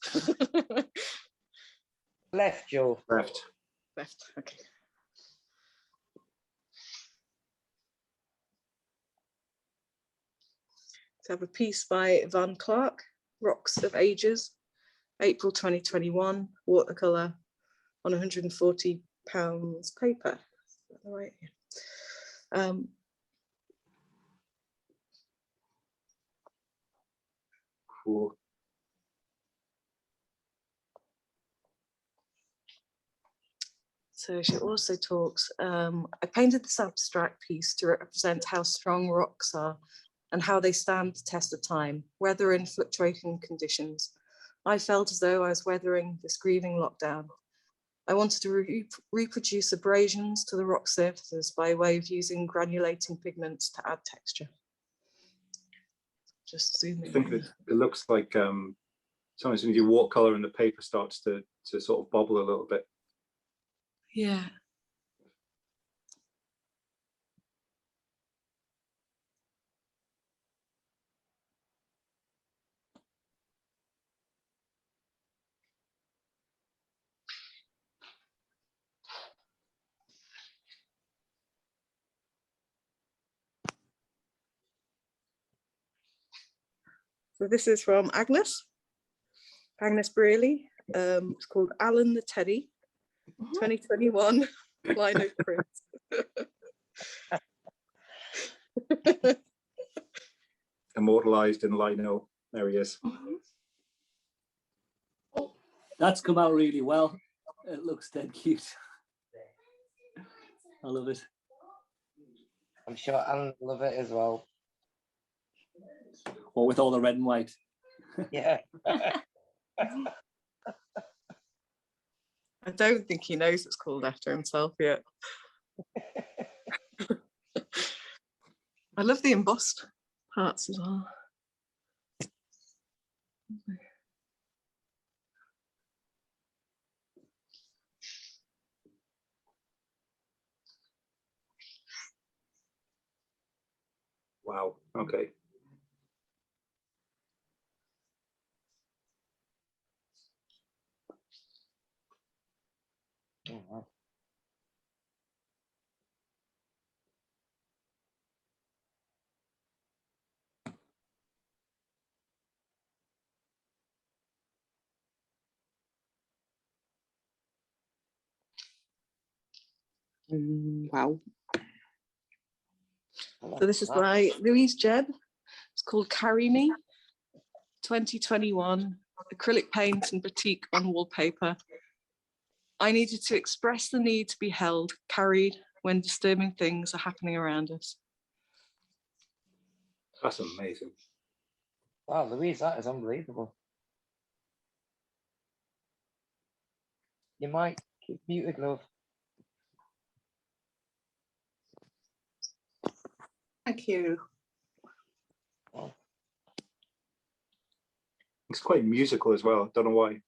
Left, Joe. Left. Left, okay. So I have a piece by Van Clark, Rocks of Ages, April 2021, watercolour on £140 paper. Is that right? Cool. So she also talks, I painted this abstract piece to represent how strong rocks are and how they stand the test of time, whether in fluctuating conditions. I felt as though I was weathering this grieving lockdown. I wanted to reproduce abrasions to the rock surfaces by way of using granulating pigments to add texture. Just zoom in. I think it looks like sometimes when you do watercolor and the paper starts to sort of bobble a little bit. Yeah. So this is from Agnes Brearley. It's called Alan the Teddy, 2021 lino print. Immortalized in lino. There he is. That's come out really well. It looks dead cute. I love it. I'm sure Alan will love it as well. Or with all the red and white. Yeah. I don't think he knows it's called after himself yet. I love the embossed parts as well. Wow. Okay. Oh, wow. Wow. So this is by Louise Jebb. It's called Carry Me, 2021, acrylic paint and batik on wallpaper. I needed to express the need to be held, carried when disturbing things are happening around us. That's amazing. Wow, Louise, that is unbelievable. You might keep muted, love. Thank you. It's quite musical as well. Don't know why.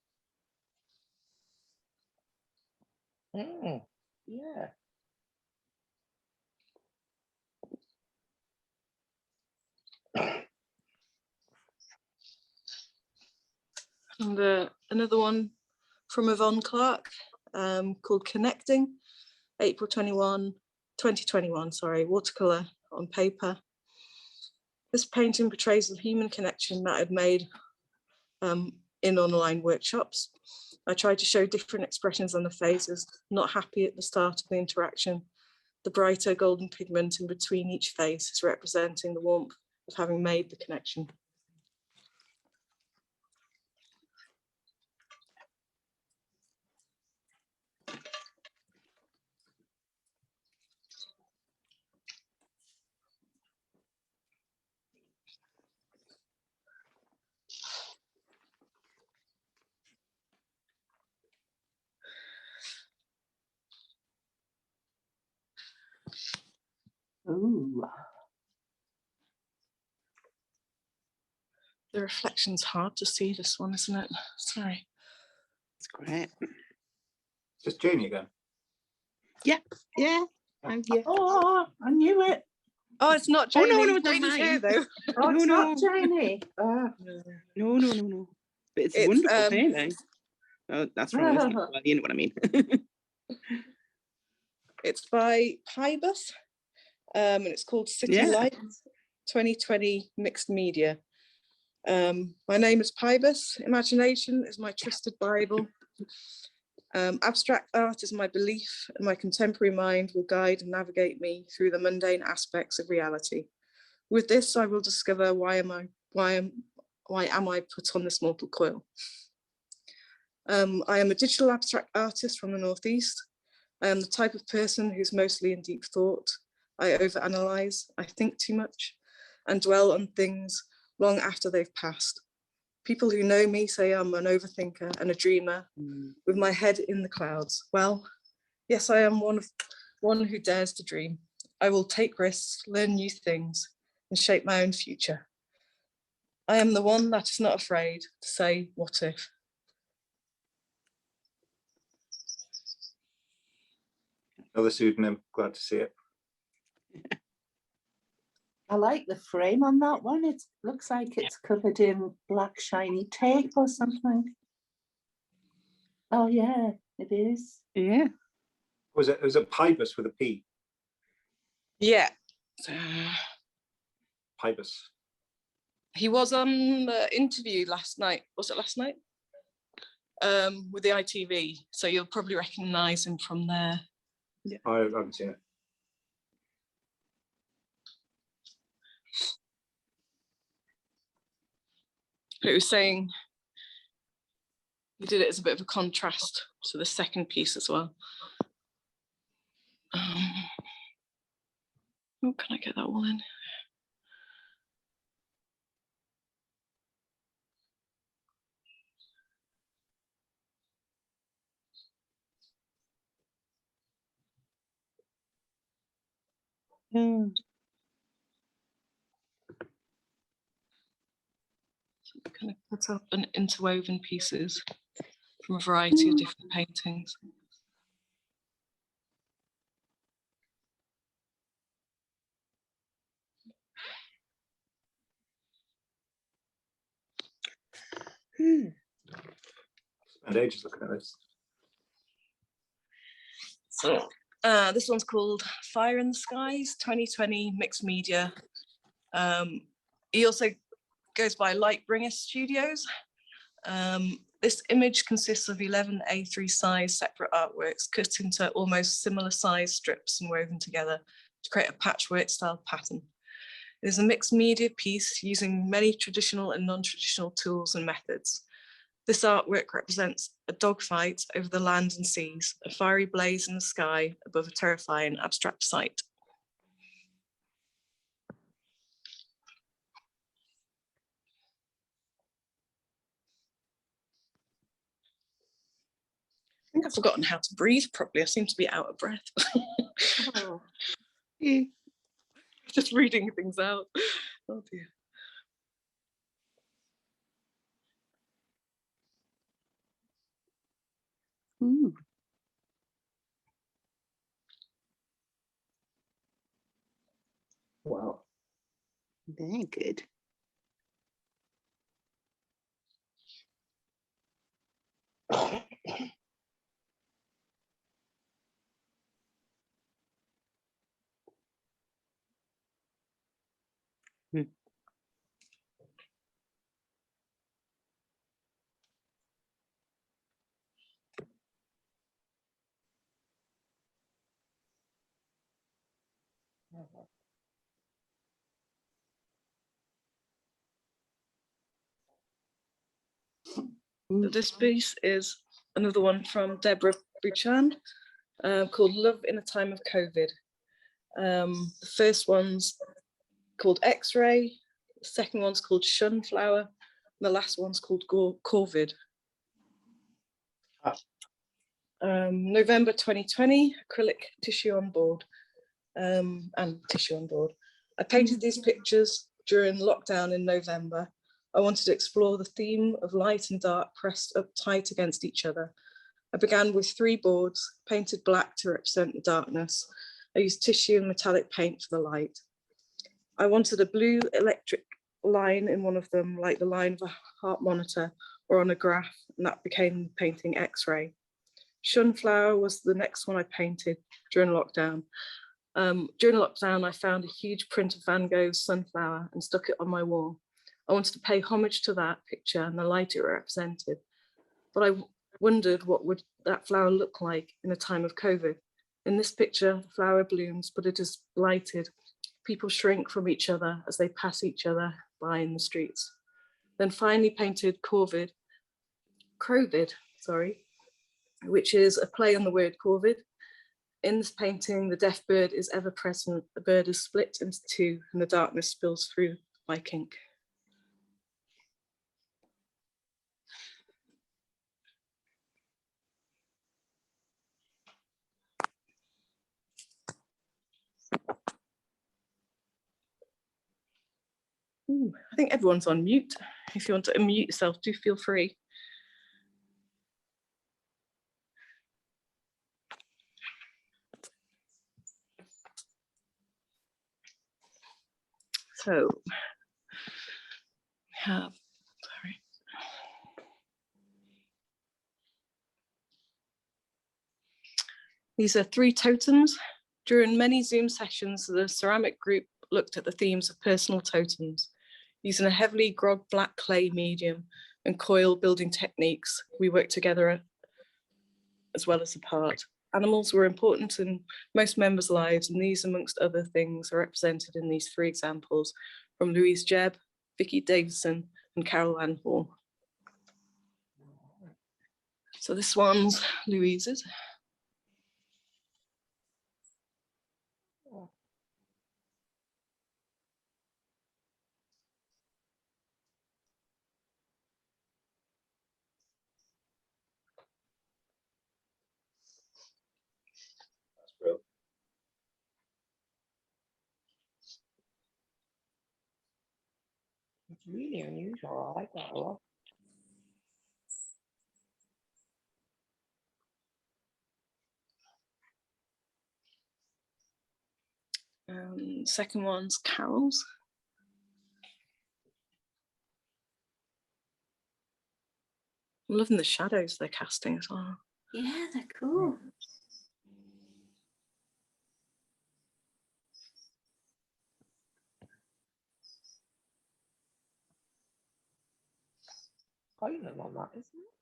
Yeah. And another one from Yvonne Clark called Connecting, April 2021, sorry, watercolor on paper. This painting portrays the human connection that I'd made in online workshops. I tried to show different expressions on the faces, not happy at the start of the interaction. The brighter golden pigment in between each face is representing the warmth of having made the connection. Ooh. The reflection's hard to see, this one, isn't it? Sorry. It's great. Just Janie again. Yeah, I'm here. Oh, I knew it. Oh, it's not Oh, Janie. no, it's not Janie's here, mine. though. Oh, it's No, not Janie. No. But it's a It's, wonderful painting. Oh, that's wrong. Isn't it? Well, you know what I mean. It's by Pybus, and it's called City Yeah. Lights 2020 Mixed Media. My name is Pybus. Imagination is my trusted Bible. Abstract art is my belief, and my contemporary mind will guide and navigate me through the mundane aspects of reality. With this, I will discover why am I put on this mortal coil. I am a digital abstract artist from the Northeast. I am the type of person who's mostly in deep thought. I overanalyze, I think too much, and dwell on things long after they've passed. People who know me say I'm an overthinker and a dreamer with my head in the clouds. Well, yes, I am one who dares to dream. I will take risks, learn new things, and shape my own future. I am the one that is not afraid to say, what if? Another pseudonym, glad to see it. I like the frame on that one. It looks like it's covered in black shiny tape or something. Oh yeah, it is. Yeah. Was it Pybus with a P? Yeah. Pybus. He was on the interview last night. Was it last night? With the ITV. So you'll probably recognise him from there. I haven't seen it. But it was saying he did it as a bit of a contrast to the second piece as well. Oh, can I get that all in? Mm. Kind of put up and interwoven pieces from a variety of different paintings. Spend ages looking at this. So this one's called Fire in the Skies 2020 Mixed Media. He also goes by Lightbringer Studios. This image consists of 11 A3 size separate artworks cut into almost similar size strips and woven together to create a patchwork style pattern. It is a mixed media piece using many traditional and non-traditional tools and methods. This artwork represents a dogfight over the land and seas, a fiery blaze in the sky above a terrifying abstract sight. I think I've forgotten how to breathe properly. I seem to be out of breath. Oh. Yeah. Just reading things out. Oh dear. Ooh, Wow. very good. So this piece is another one from Deborah Buchan called Love in a Time of COVID. The first one's called X-Ray, the second one's called Shunflower, and the last one's called COVID. November 2020, acrylic tissue on board and tissue on board. I painted these pictures during lockdown in November. I wanted to explore the theme of light and dark pressed up tight against each other. I began with 3 boards, painted black to represent the darkness. I used tissue and metallic paint for the light. I wanted a blue electric line in one of them, like the line of a heart monitor or on a graph, and that became painting X-Ray. Shunflower was the next one I painted during lockdown. During lockdown, I found a huge print of Van Gogh's Sunflower and stuck it on my wall. I wanted to pay homage to that picture and the light it represented. But I wondered what would that flower look like in a time of COVID. In this picture, the flower blooms, but it is blighted. People shrink from each other as they pass each other by in the streets. Then finally painted Corvid, which is a play on the word Corvid. In this painting, the deaf bird is ever present. The bird is split into 2 and the darkness spills through like ink. Ooh, I think everyone's on mute. If you want to unmute yourself, do feel free. So we have, sorry. These are 3 totems. During many Zoom sessions, the ceramic group looked at the themes of personal totems. Using a heavily grog black clay medium and coil building techniques, we worked together as well as apart. Animals were important in most members' lives, and these, amongst other things, are represented in these 3 examples from Louise Jebb, Vicky Davison, and Carol Ann Hall. So this one's Louise's. That's brilliant. It's really unusual. I like that a lot. Second one's Carol's. I'm loving the shadows they're casting as well. Yeah, they're cool. Island on that, isn't it?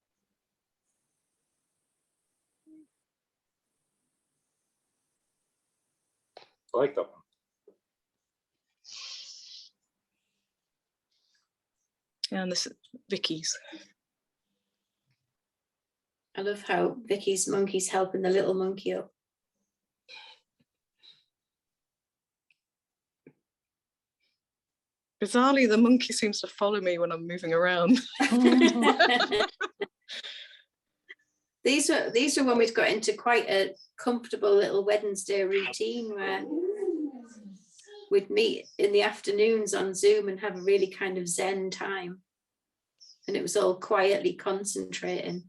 I like that one. And this is Vicky's. I love how Vicky's monkey's helping the little monkey up. Bizarrely, the monkey seems to follow me when I'm moving around. These were when we'd got into quite a comfortable little Wednesday routine where we'd meet in the afternoons on Zoom and have a really kind of Zen time. And it was all quietly concentrating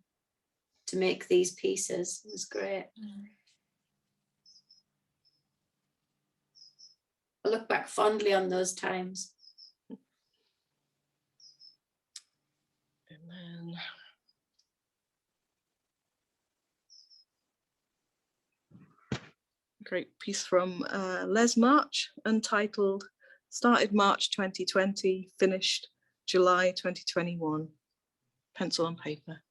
to make these pieces. It was great. I look back fondly on those times. And then great piece from Les March, untitled, started March 2020, finished July 2021, pencil and paper.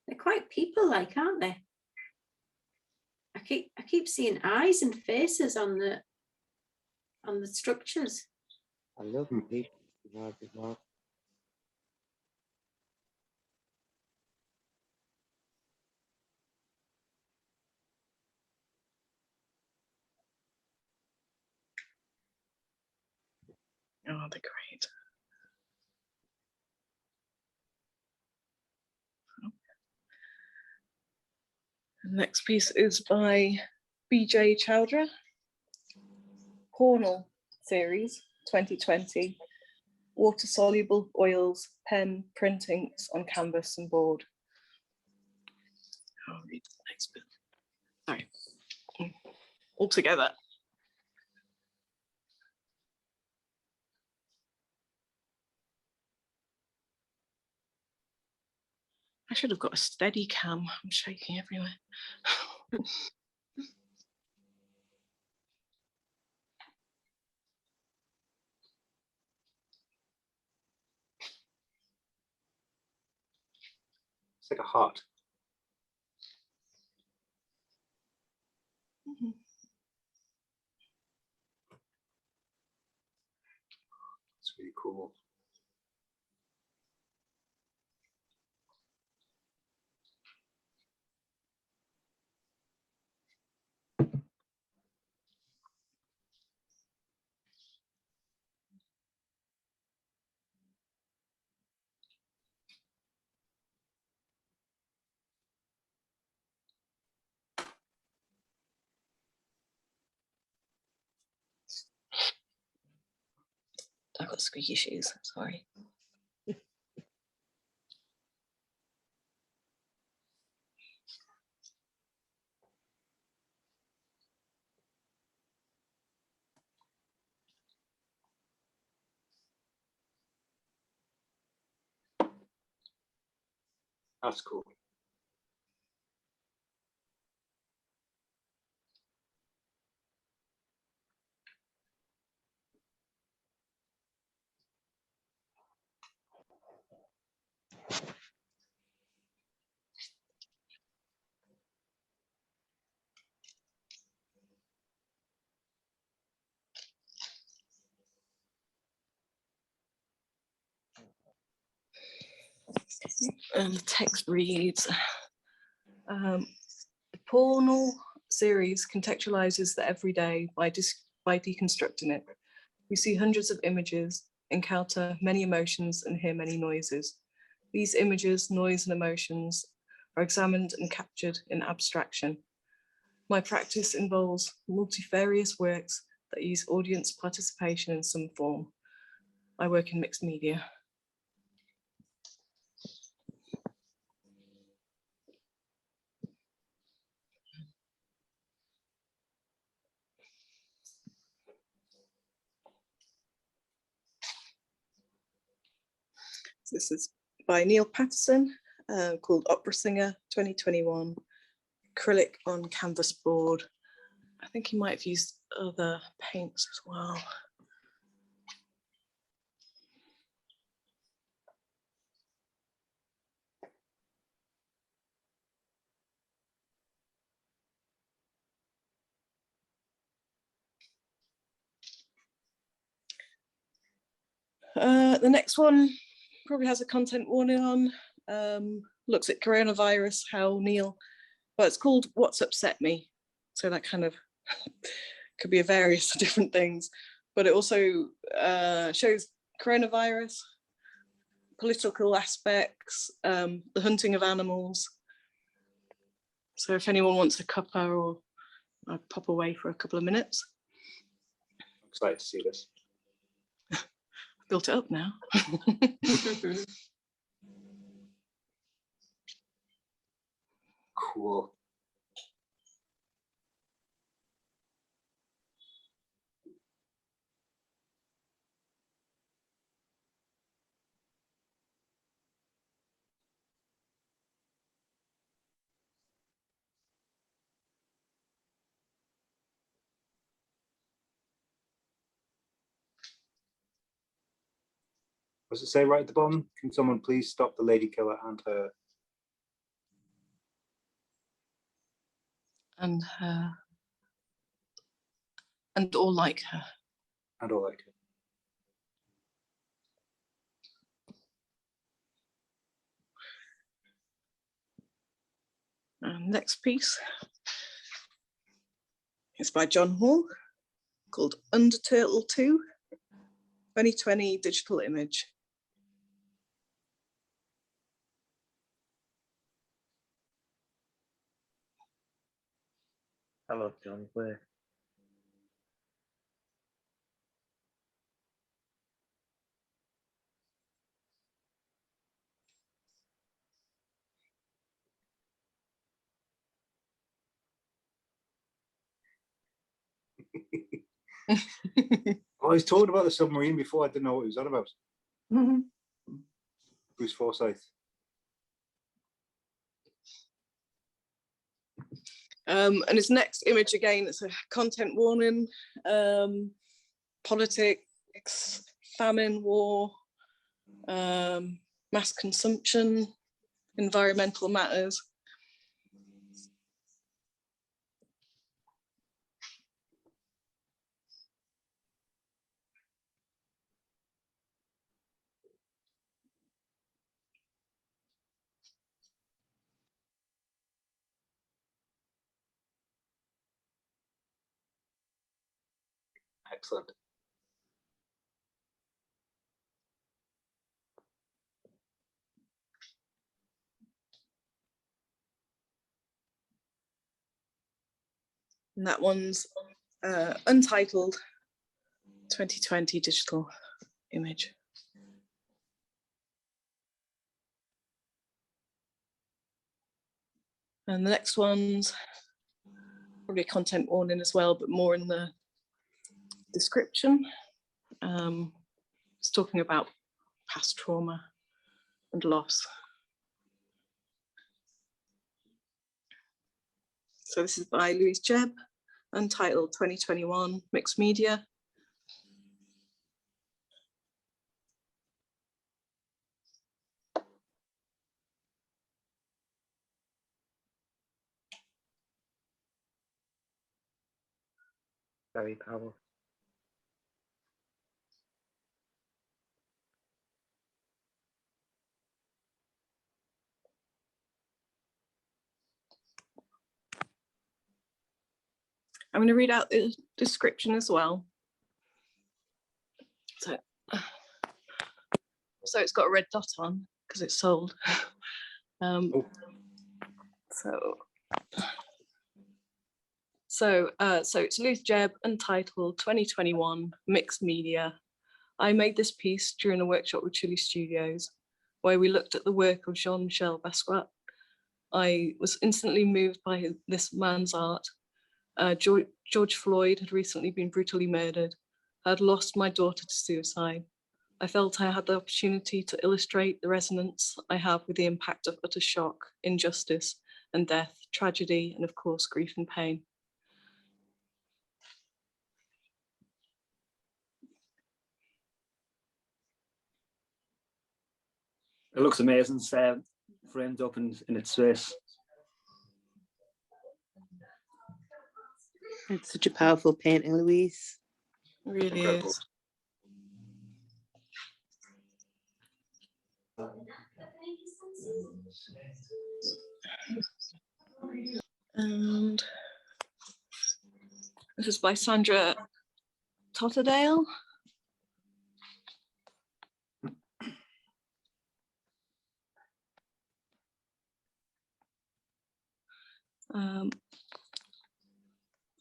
They're quite people-like, aren't they? I keep seeing eyes and faces on the structures. I love the people as well. Oh, they're great. The next piece is by BJ Chowdhury, Cornell series 2020, water-soluble oils, pen, print inks on canvas and board. I'll read the next bit. Sorry. All together. I should have got a steady cam. I'm shaking everywhere. It's like a heart. It's really cool. I've got squeaky shoes, sorry. That's cool. And the text reads, the porno series contextualizes the everyday by deconstructing it. We see hundreds of images, encounter many emotions, and hear many noises. These images, noise, and emotions are examined and captured in abstraction. My practice involves multifarious works that use audience participation in some form. I work in mixed media. This is by Neil Patterson, called Opera Singer 2021, acrylic on canvas board. I think he might have used other paints as well. The next one probably has a content warning on, looks at coronavirus, how Neil, but it's called What's Upset Me. So that kind of could be a various different things, but it also shows coronavirus, political aspects, the hunting of animals. So if anyone wants a cuppa, or I'll pop away for a couple of minutes. I'm excited to see this. Built it up now. Cool. What does it say right at the bottom? Can someone please stop the lady killer and her? And her, and all like her. And all like it. Next piece is by John Hall, called Underturtle 2, 2020 digital image. I love John's work. Oh, he's talking about the submarine before. I didn't know what he was on about. Bruce Forsyth. And his next image again, it's a content warning, politics, famine, war, mass consumption, environmental matters. Excellent. And that one's Untitled 2020 digital image. And the next one's probably a content warning as well, but more in the description. It's talking about past trauma and loss. So this is by Louise Jebb, Untitled 2021 Mixed Media. Very powerful. I'm going to read out the description as well. So it's got a red dot on because it's sold. So it's Louise Jebb, Untitled 2021 Mixed Media. I made this piece during a workshop with Chile Studios, where we looked at the work of Jean-Michel Basquiat. I was instantly moved by this man's art. George Floyd had recently been brutally murdered. I had lost my daughter to suicide. I felt I had the opportunity to illustrate the resonance I have with the impact of utter shock, injustice, and death, tragedy, and of course, grief and pain. It looks amazing, framed up in its space. It's such a powerful painting, Louise. It really Incredible. is. And this is by Sandra Totterdale.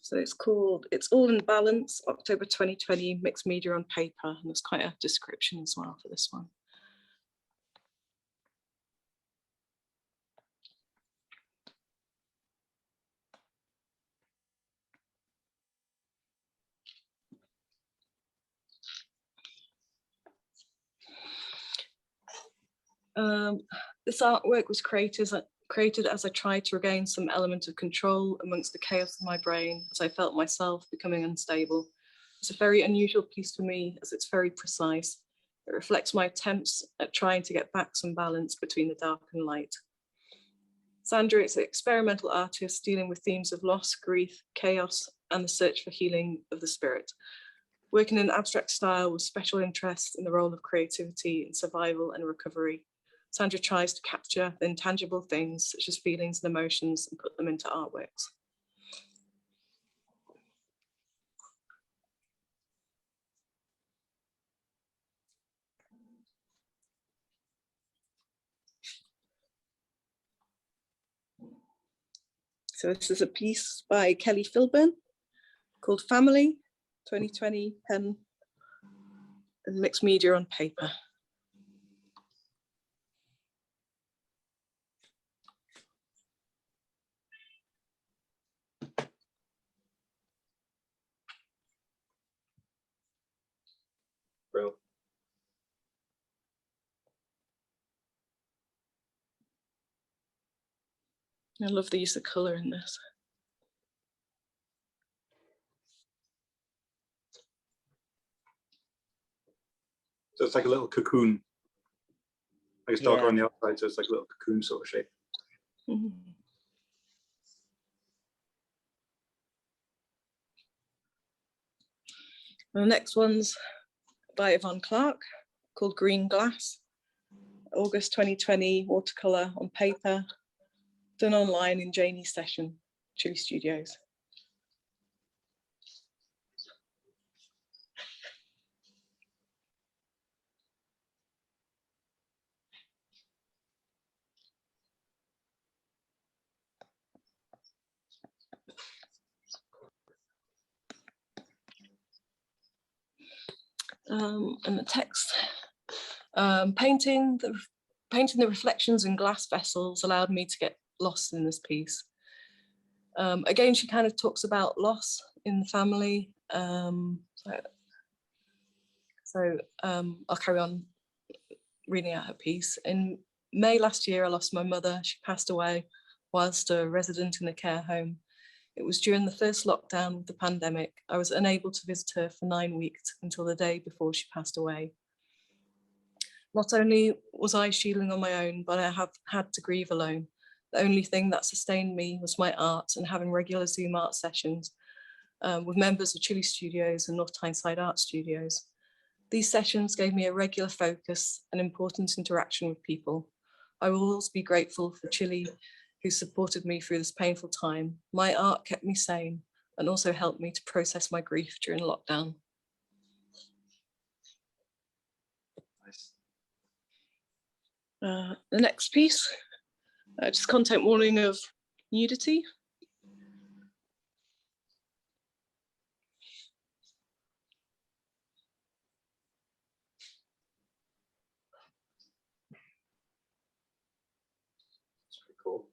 So it's called It's All in Balance, October 2020, Mixed Media on Paper. And there's quite a description as well for this one. This artwork was created as I tried to regain some element of control amongst the chaos of my brain, as I felt myself becoming unstable. It's a very unusual piece for me, as it's very precise. It reflects my attempts at trying to get back some balance between the dark and light. Sandra is an experimental artist dealing with themes of loss, grief, chaos, and the search for healing of the spirit. Working in an abstract style with special interest in the role of creativity in survival and recovery, Sandra tries to capture the intangible things such as feelings and emotions and put them into artworks. So this is a piece by Kelly Filburn called Family, 2020 Pen and Mixed Media on Paper. Bro. I love the use of colour in this. So it's like a little cocoon. Like it's darker Yeah. on the outside, so it's like a little cocoon sort of shape. Mhm. The next one's by Yvonne Clark, called Green Glass. August 2020, watercolour on paper, done online in Janie's session, Chile Studios. And the text. Painting the reflections in glass vessels allowed me to get lost in this piece. Again, she kind of talks about loss in the family. I'll carry on reading out her piece. In May last year, I lost my mother. She passed away whilst a resident in a care home. It was during the first lockdown of the pandemic. I was unable to visit her for 9 weeks until the day before she passed away. Not only was I shielding on my own, but I have had to grieve alone. The only thing that sustained me was my art and having regular Zoom art sessions with members of Chile Studios and North Tyneside Art Studios. These sessions gave me a regular focus and important interaction with people. I will always be grateful for Chile, who supported me through this painful time. My art kept me sane and also helped me to process my grief during lockdown. Nice. The next piece, just content warning of nudity. It's pretty cool.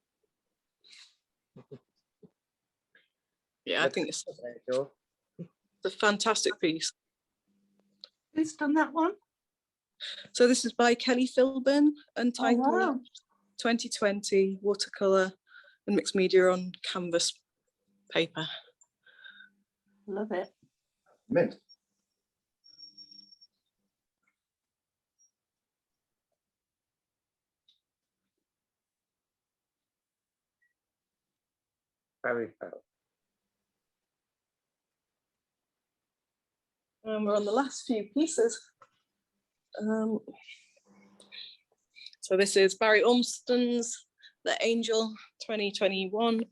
Yeah, I think it's Sure. a fantastic piece. Who's done that one? So this is by Kelly Philbin, Oh, untitled wow. 2020 watercolor and mixed media on canvas paper. Love it. Mint. Very well. And we're on the last few pieces. So this is Barry Ormston's The Angel 2021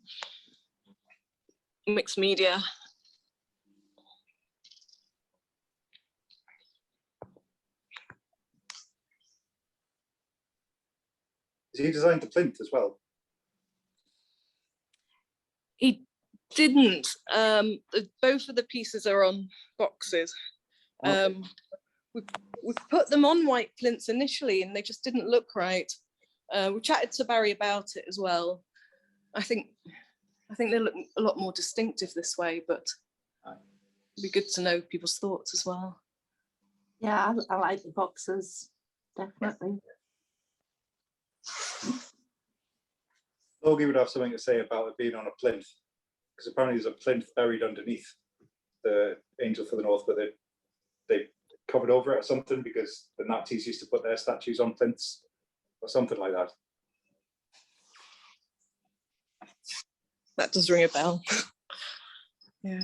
mixed media. Has he designed the plinth as well? He didn't. Both of the pieces are on boxes. Okay. We put them on white plinths initially and they just didn't look right. We chatted to Barry about it as well. I think they look a lot more distinctive this way, but it'd be good to know people's thoughts as well. Yeah, I like the boxes, definitely. Logie would have something to say about it being on a plinth, because apparently there's a plinth buried underneath the Angel for the North, but they covered over it or something because the Nazis used to put their statues on plinths or something like that. That does ring a bell. Yeah.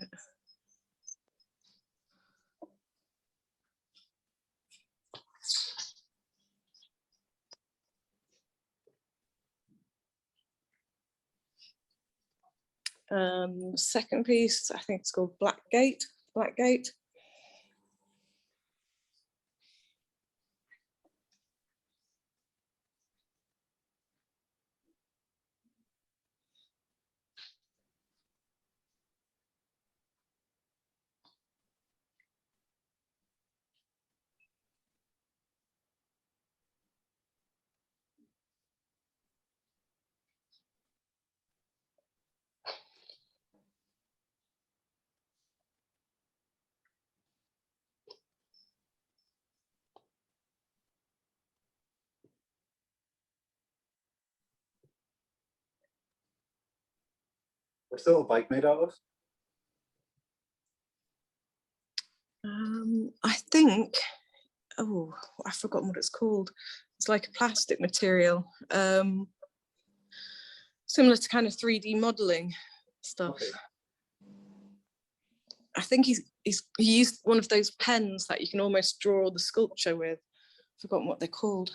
Second piece, I think it's called Blackgate. What's the little bike made out of? I think, oh, I've forgotten what it's called. It's like a plastic material, similar to kind of 3D modeling stuff. Okay. I think he used one of those pens that you can almost draw the sculpture with. I've forgotten what they're called.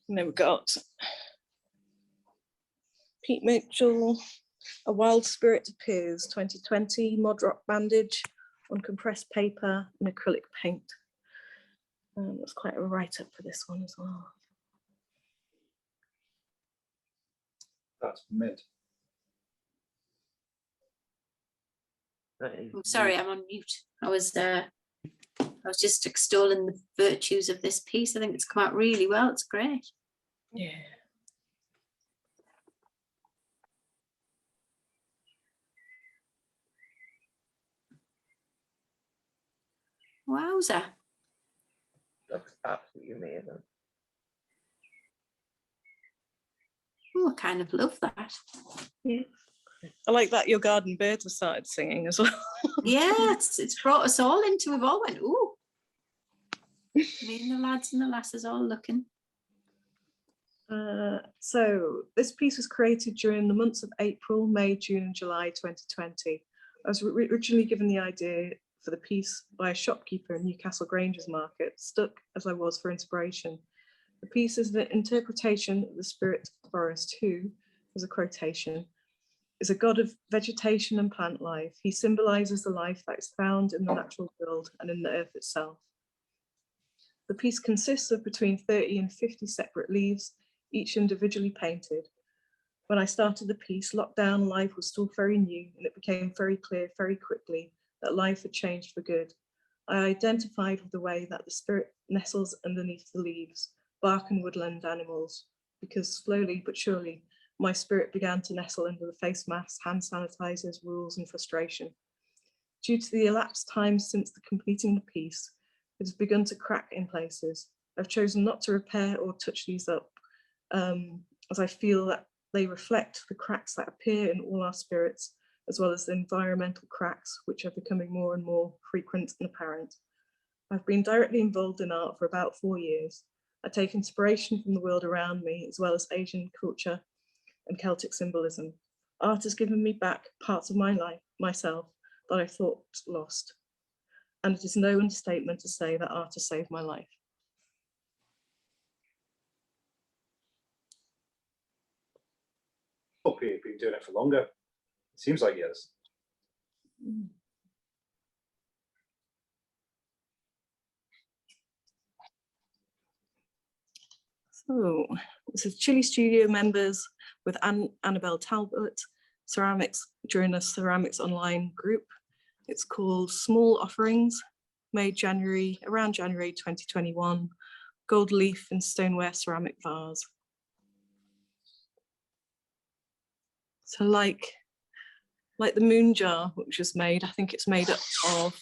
And then we've got Pete Mitchell, A Wild Spirit Appears 2020 Mod Rock bandage on compressed paper and acrylic paint. That's quite a write-up for this one as well. That's mint. That is I'm sorry, I'm on mute. I was just extolling the virtues of this piece. I think it's come out really well. It's great. Yeah. Wowza. looks absolutely amazing. Oh, I kind of love that. I like that your garden birds have started singing as well. Yeah, it's brought us all into. We've all went, ooh. Me and the lads and the lasses all looking. So this piece was created during the months of April, May, June and July 2020. I was originally given the idea for the piece by a shopkeeper in Newcastle Granger's Market, stuck as I was for inspiration. The piece is an interpretation of the spirit forest who, as a quotation, is a god of vegetation and plant life. He symbolizes the life that is found in the natural world and in the earth itself. The piece consists of between 30 and 50 separate leaves, each individually painted. When I started the piece, lockdown life was still very new, and it became very clear very quickly that life had changed for good. I identified with the way that the spirit nestles underneath the leaves, bark and woodland animals, because slowly but surely, my spirit began to nestle under the face masks, hand sanitizers, rules and frustration. Due to the elapsed time since the completing the piece, it has begun to crack in places. I've chosen not to repair or touch these up, as I feel that they reflect the cracks that appear in all our spirits, as well as the environmental cracks, which are becoming more and more frequent and apparent. I've been directly involved in art for about 4 years. I take inspiration from the world around me, as well as Asian culture and Celtic symbolism. Art has given me back parts of my life, myself, that I thought lost. And it is no understatement to say that art has saved my life. Hope you've been doing it for longer. It seems like years. So this is Chile Studio members with Annabelle Talbot, ceramics during a ceramics online group. It's called Small Offerings, made around January 2021, gold leaf and stoneware ceramic vase. So like the moon jar, which was made, I think it's made up of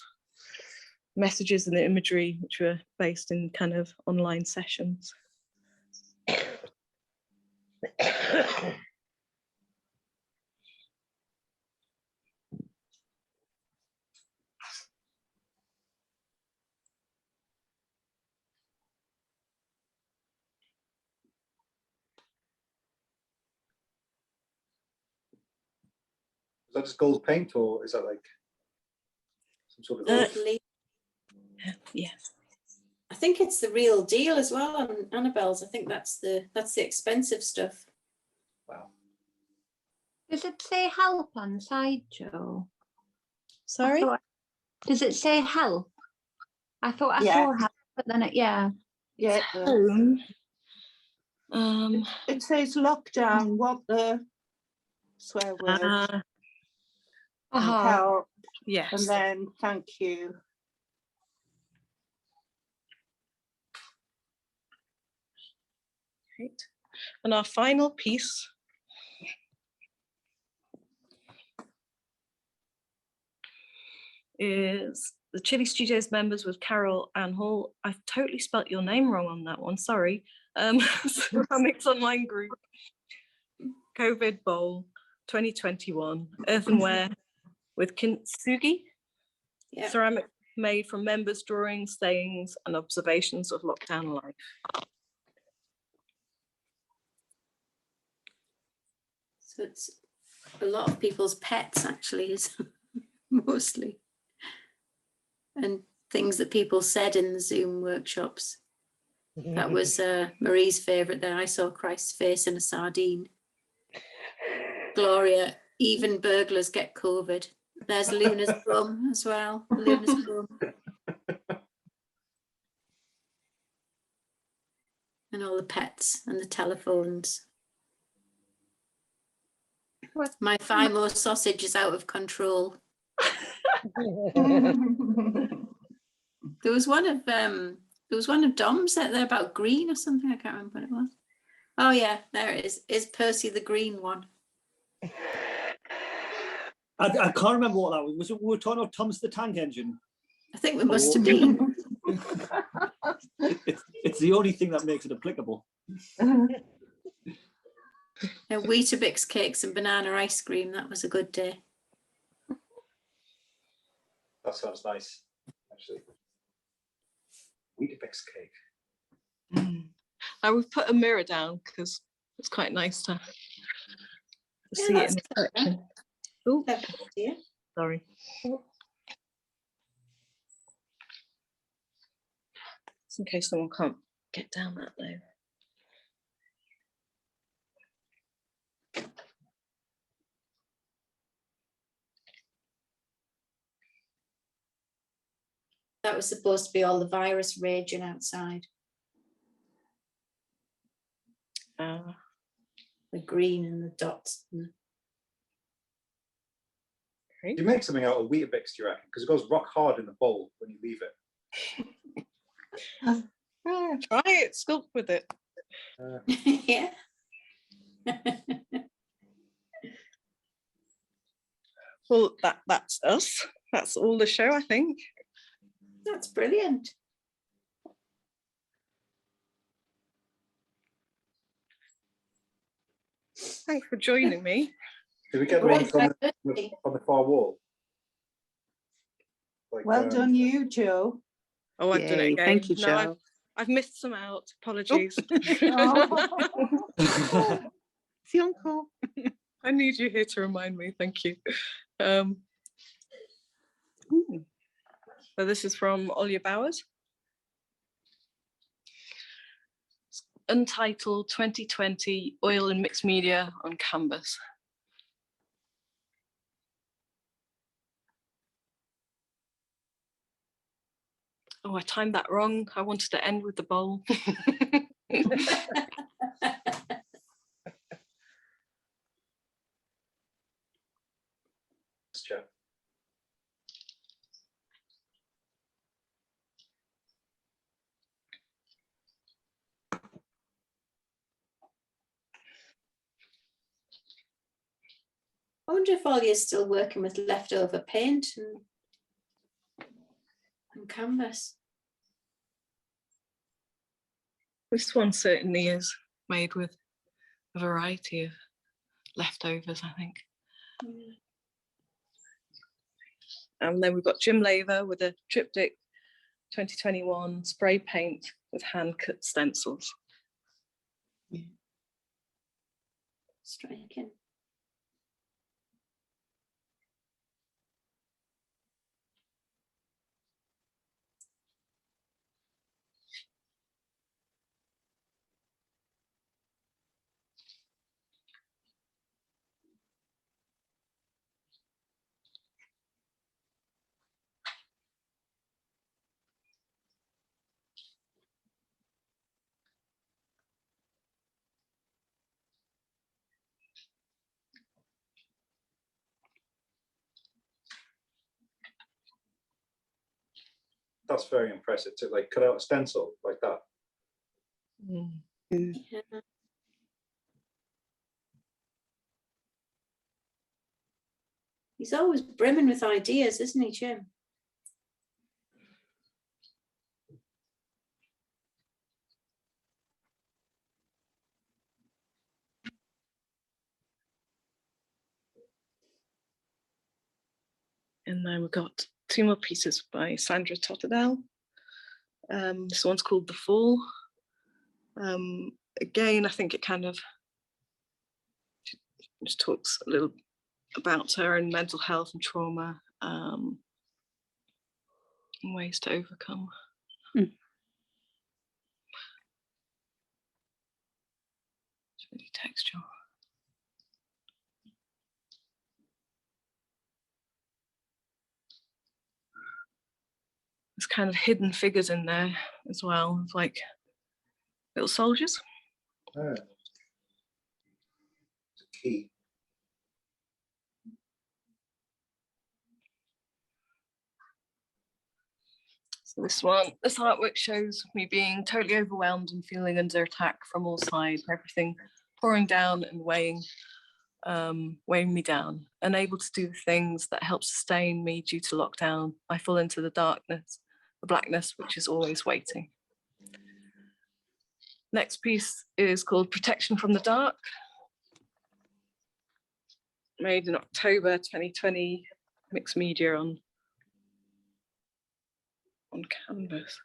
messages and imagery which were based in kind of online sessions. Is that just gold paint, or is that like some sort of Gold leaf. Yeah. I think it's the real deal as well on Annabelle's. I think that's the expensive stuff. wow. Does it say help on the side, Joe? Sorry? Does it say help? I thought I Yeah. saw help, but then Yeah, it does. It says lockdown, what the swear word, and help, Yes. and then thank you. Great. And our final piece is the Chile Studios members with Carol Ann Hall. I've totally spelt your name wrong on that one, sorry. Ceramics online group, COVID Bowl 2021, earthenware with kintsugi, Yeah. ceramic made from members' drawings, sayings and observations of lockdown life. So it's a lot of people's pets actually, is mostly. And things that people said in the Zoom workshops. That was Marie's favourite there. I saw Christ's face in a sardine. Gloria even burglars get COVID. There's Luna's bum as well. Luna's bum. And all the pets and the telephones. What? My Fimo sausage is out of control. There was one of Dom's that they're about green or something. I can't remember what it was. Oh yeah, there it is. Is Percy the green one? I can't remember what that was. Was it, we were talking about Thomas the Tank Engine? I think we must have been. It's the only thing that makes it applicable. Weetabix cakes and banana ice cream. That was a good day. That sounds nice, actually. Weetabix cake. I would put a mirror down because it's quite nice to Yeah, see it that's in the clever. collection. Oh, Clever idea. sorry. Just in case someone can't get down that low. That was supposed to be all the virus raging outside. The green and the dots. You make something out of Weetabix, do you reckon? Because it goes rock hard in the bowl when you leave it. Try it, sculpt with it. Yeah. Well, that's us. That's all the show, I think. That's brilliant. Thanks for joining me. Did we get the one Great from diversity. on the far wall? Like, Well done you, Joe. Oh, I've done it Yay, again. thank you, No, Joe. I've missed some out. Apologies. See encore. I need you here to remind me. Thank you. Ooh. So this is from Olya Bowers. Untitled 2020 Oil and Mixed Media on Canvas. Oh, I timed that wrong. I wanted to end with the bowl. Jeff. I wonder if Olya's still working with leftover paint and canvas. This one certainly is made with a variety of leftovers, I think. And then we've got Jim Laver with a triptych 2021 spray paint with hand cut stencils. Striking. That's very impressive to like cut out a stencil like that. Yeah. He's always brimming with ideas, isn't he, Jim? And then we've got two more pieces by Sandra Totterdell. This one's called The Fall. Again, I think it kind of just talks a little about her and mental health and trauma and ways to overcome. It's really textual. kind of hidden figures in there as well, like little soldiers. Ah. It's a key. So this artwork shows me being totally overwhelmed and feeling under attack from all sides, everything pouring down and weighing me down. Unable to do the things that help sustain me due to lockdown, I fall into the darkness, the blackness, which is always waiting. Next piece is called Protection from the Dark. Made in October 2020, mixed media on canvas.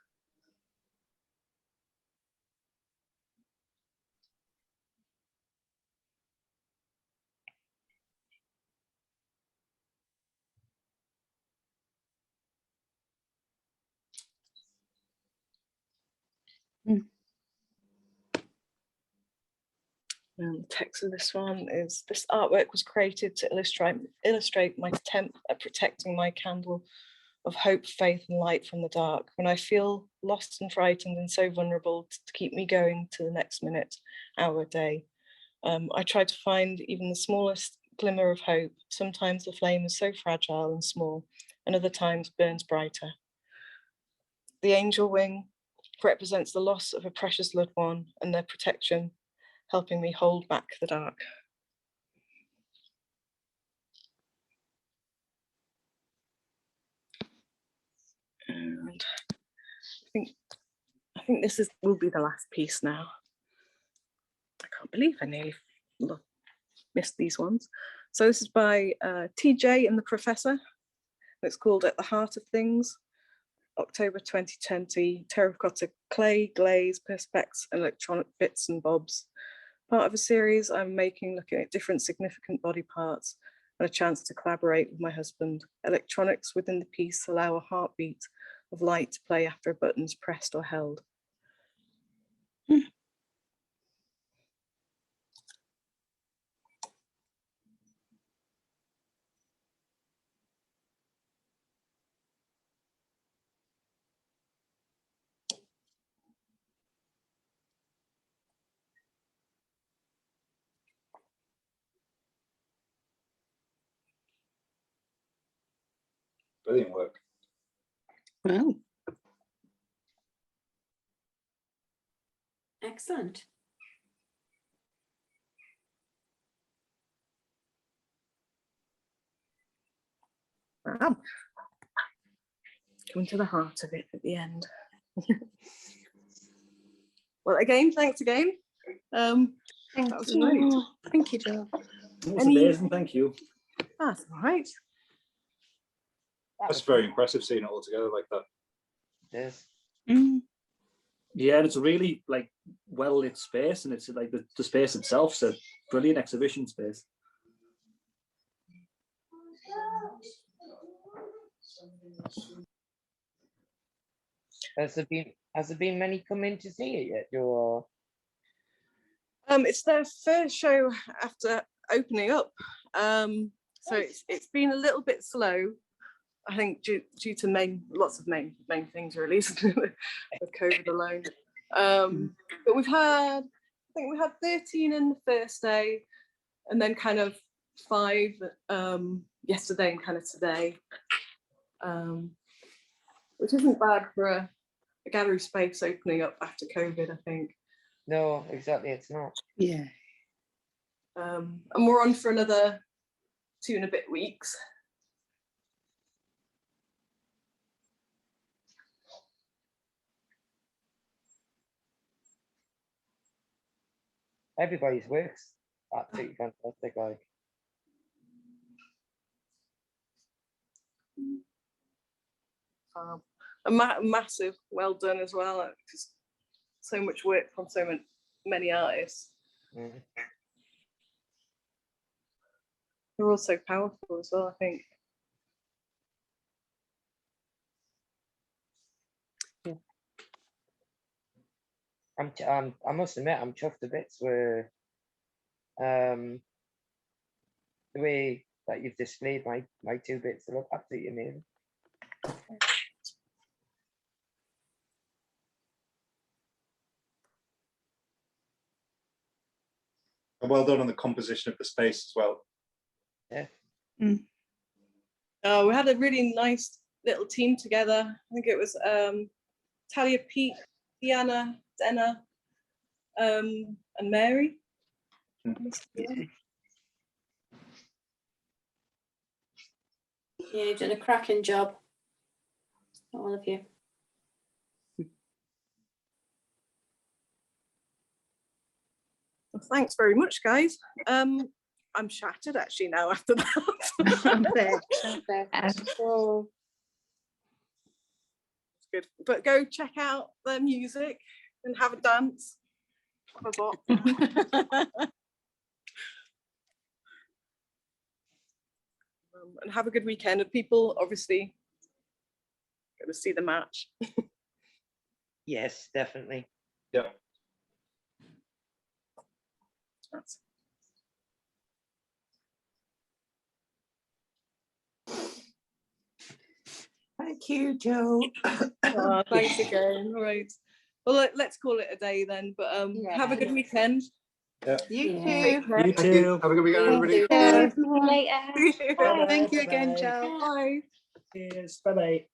And the text of this one is, this artwork was created to illustrate my attempt at protecting my candle of hope, faith and light from the dark. When I feel lost and frightened and so vulnerable to keep me going to the next minute, hour, day. I try to find even the smallest glimmer of hope. Sometimes the flame is so fragile and small, and other times burns brighter. The angel wing represents the loss of a precious loved one and their protection, helping me hold back the dark. And I think this will be the last piece now. I can't believe I nearly missed these ones. So this is by TJ and the Professor. It's called At the Heart of Things, October 2020, terracotta clay, glaze, perspex, and electronic bits and bobs. Part of a series I'm making looking at different significant body parts and a chance to collaborate with my husband. Electronics within the piece allow a heartbeat of light to play after a button's pressed or held. Brilliant work. Wow. Excellent. Wow. Coming to the heart of it at the end. Well, again, thanks again. That was great. Oh, thank you, Jo. It was Any- amazing, thank you. That's all right. That's very impressive seeing it all together like that. Yes. Mm. Yeah, and it's a really like well lit space, and it's like the space itself's a brilliant exhibition space. Has there been many come in to see it yet? Or It's their first show after opening up. So it's been a little bit slow, I think, due to lots of main things really, with COVID alone. But I think we had 13 in the first day, and then kind of 5 yesterday and kind of today, which isn't bad for a gallery space opening up after COVID, I think. no, exactly, it's not. Yeah. And we're on for another 2 and a bit weeks. Everybody's works absolutely fantastic. Like, A massive well done as well. Just so much work from so many artists. mm. They're all so powerful as well, I think. I must admit, I'm chuffed to bits with the way that you've displayed my 2 bits. They look absolutely amazing. And well done on the composition of the space as well. Oh, we had a really nice little team together. I think it was Talia, Pete, Deanna, Denna, and Mary. Yeah, you've done a cracking job, all of you. Well, thanks very much, guys. I'm shattered actually now after that. Oh, Good. But go check out their music and have a dance. Have a bop. And have a good weekend. And people obviously go to see the match. Yes, definitely. Yeah. That's- Thank you, Joe. Oh, thanks again. All right. Well, let's call it a day then. But have a good weekend. You Yeah. too. You too. Have a good weekend, everybody. Later. Thank you again, Bye. Joe. Bye. Cheers. Bye bye.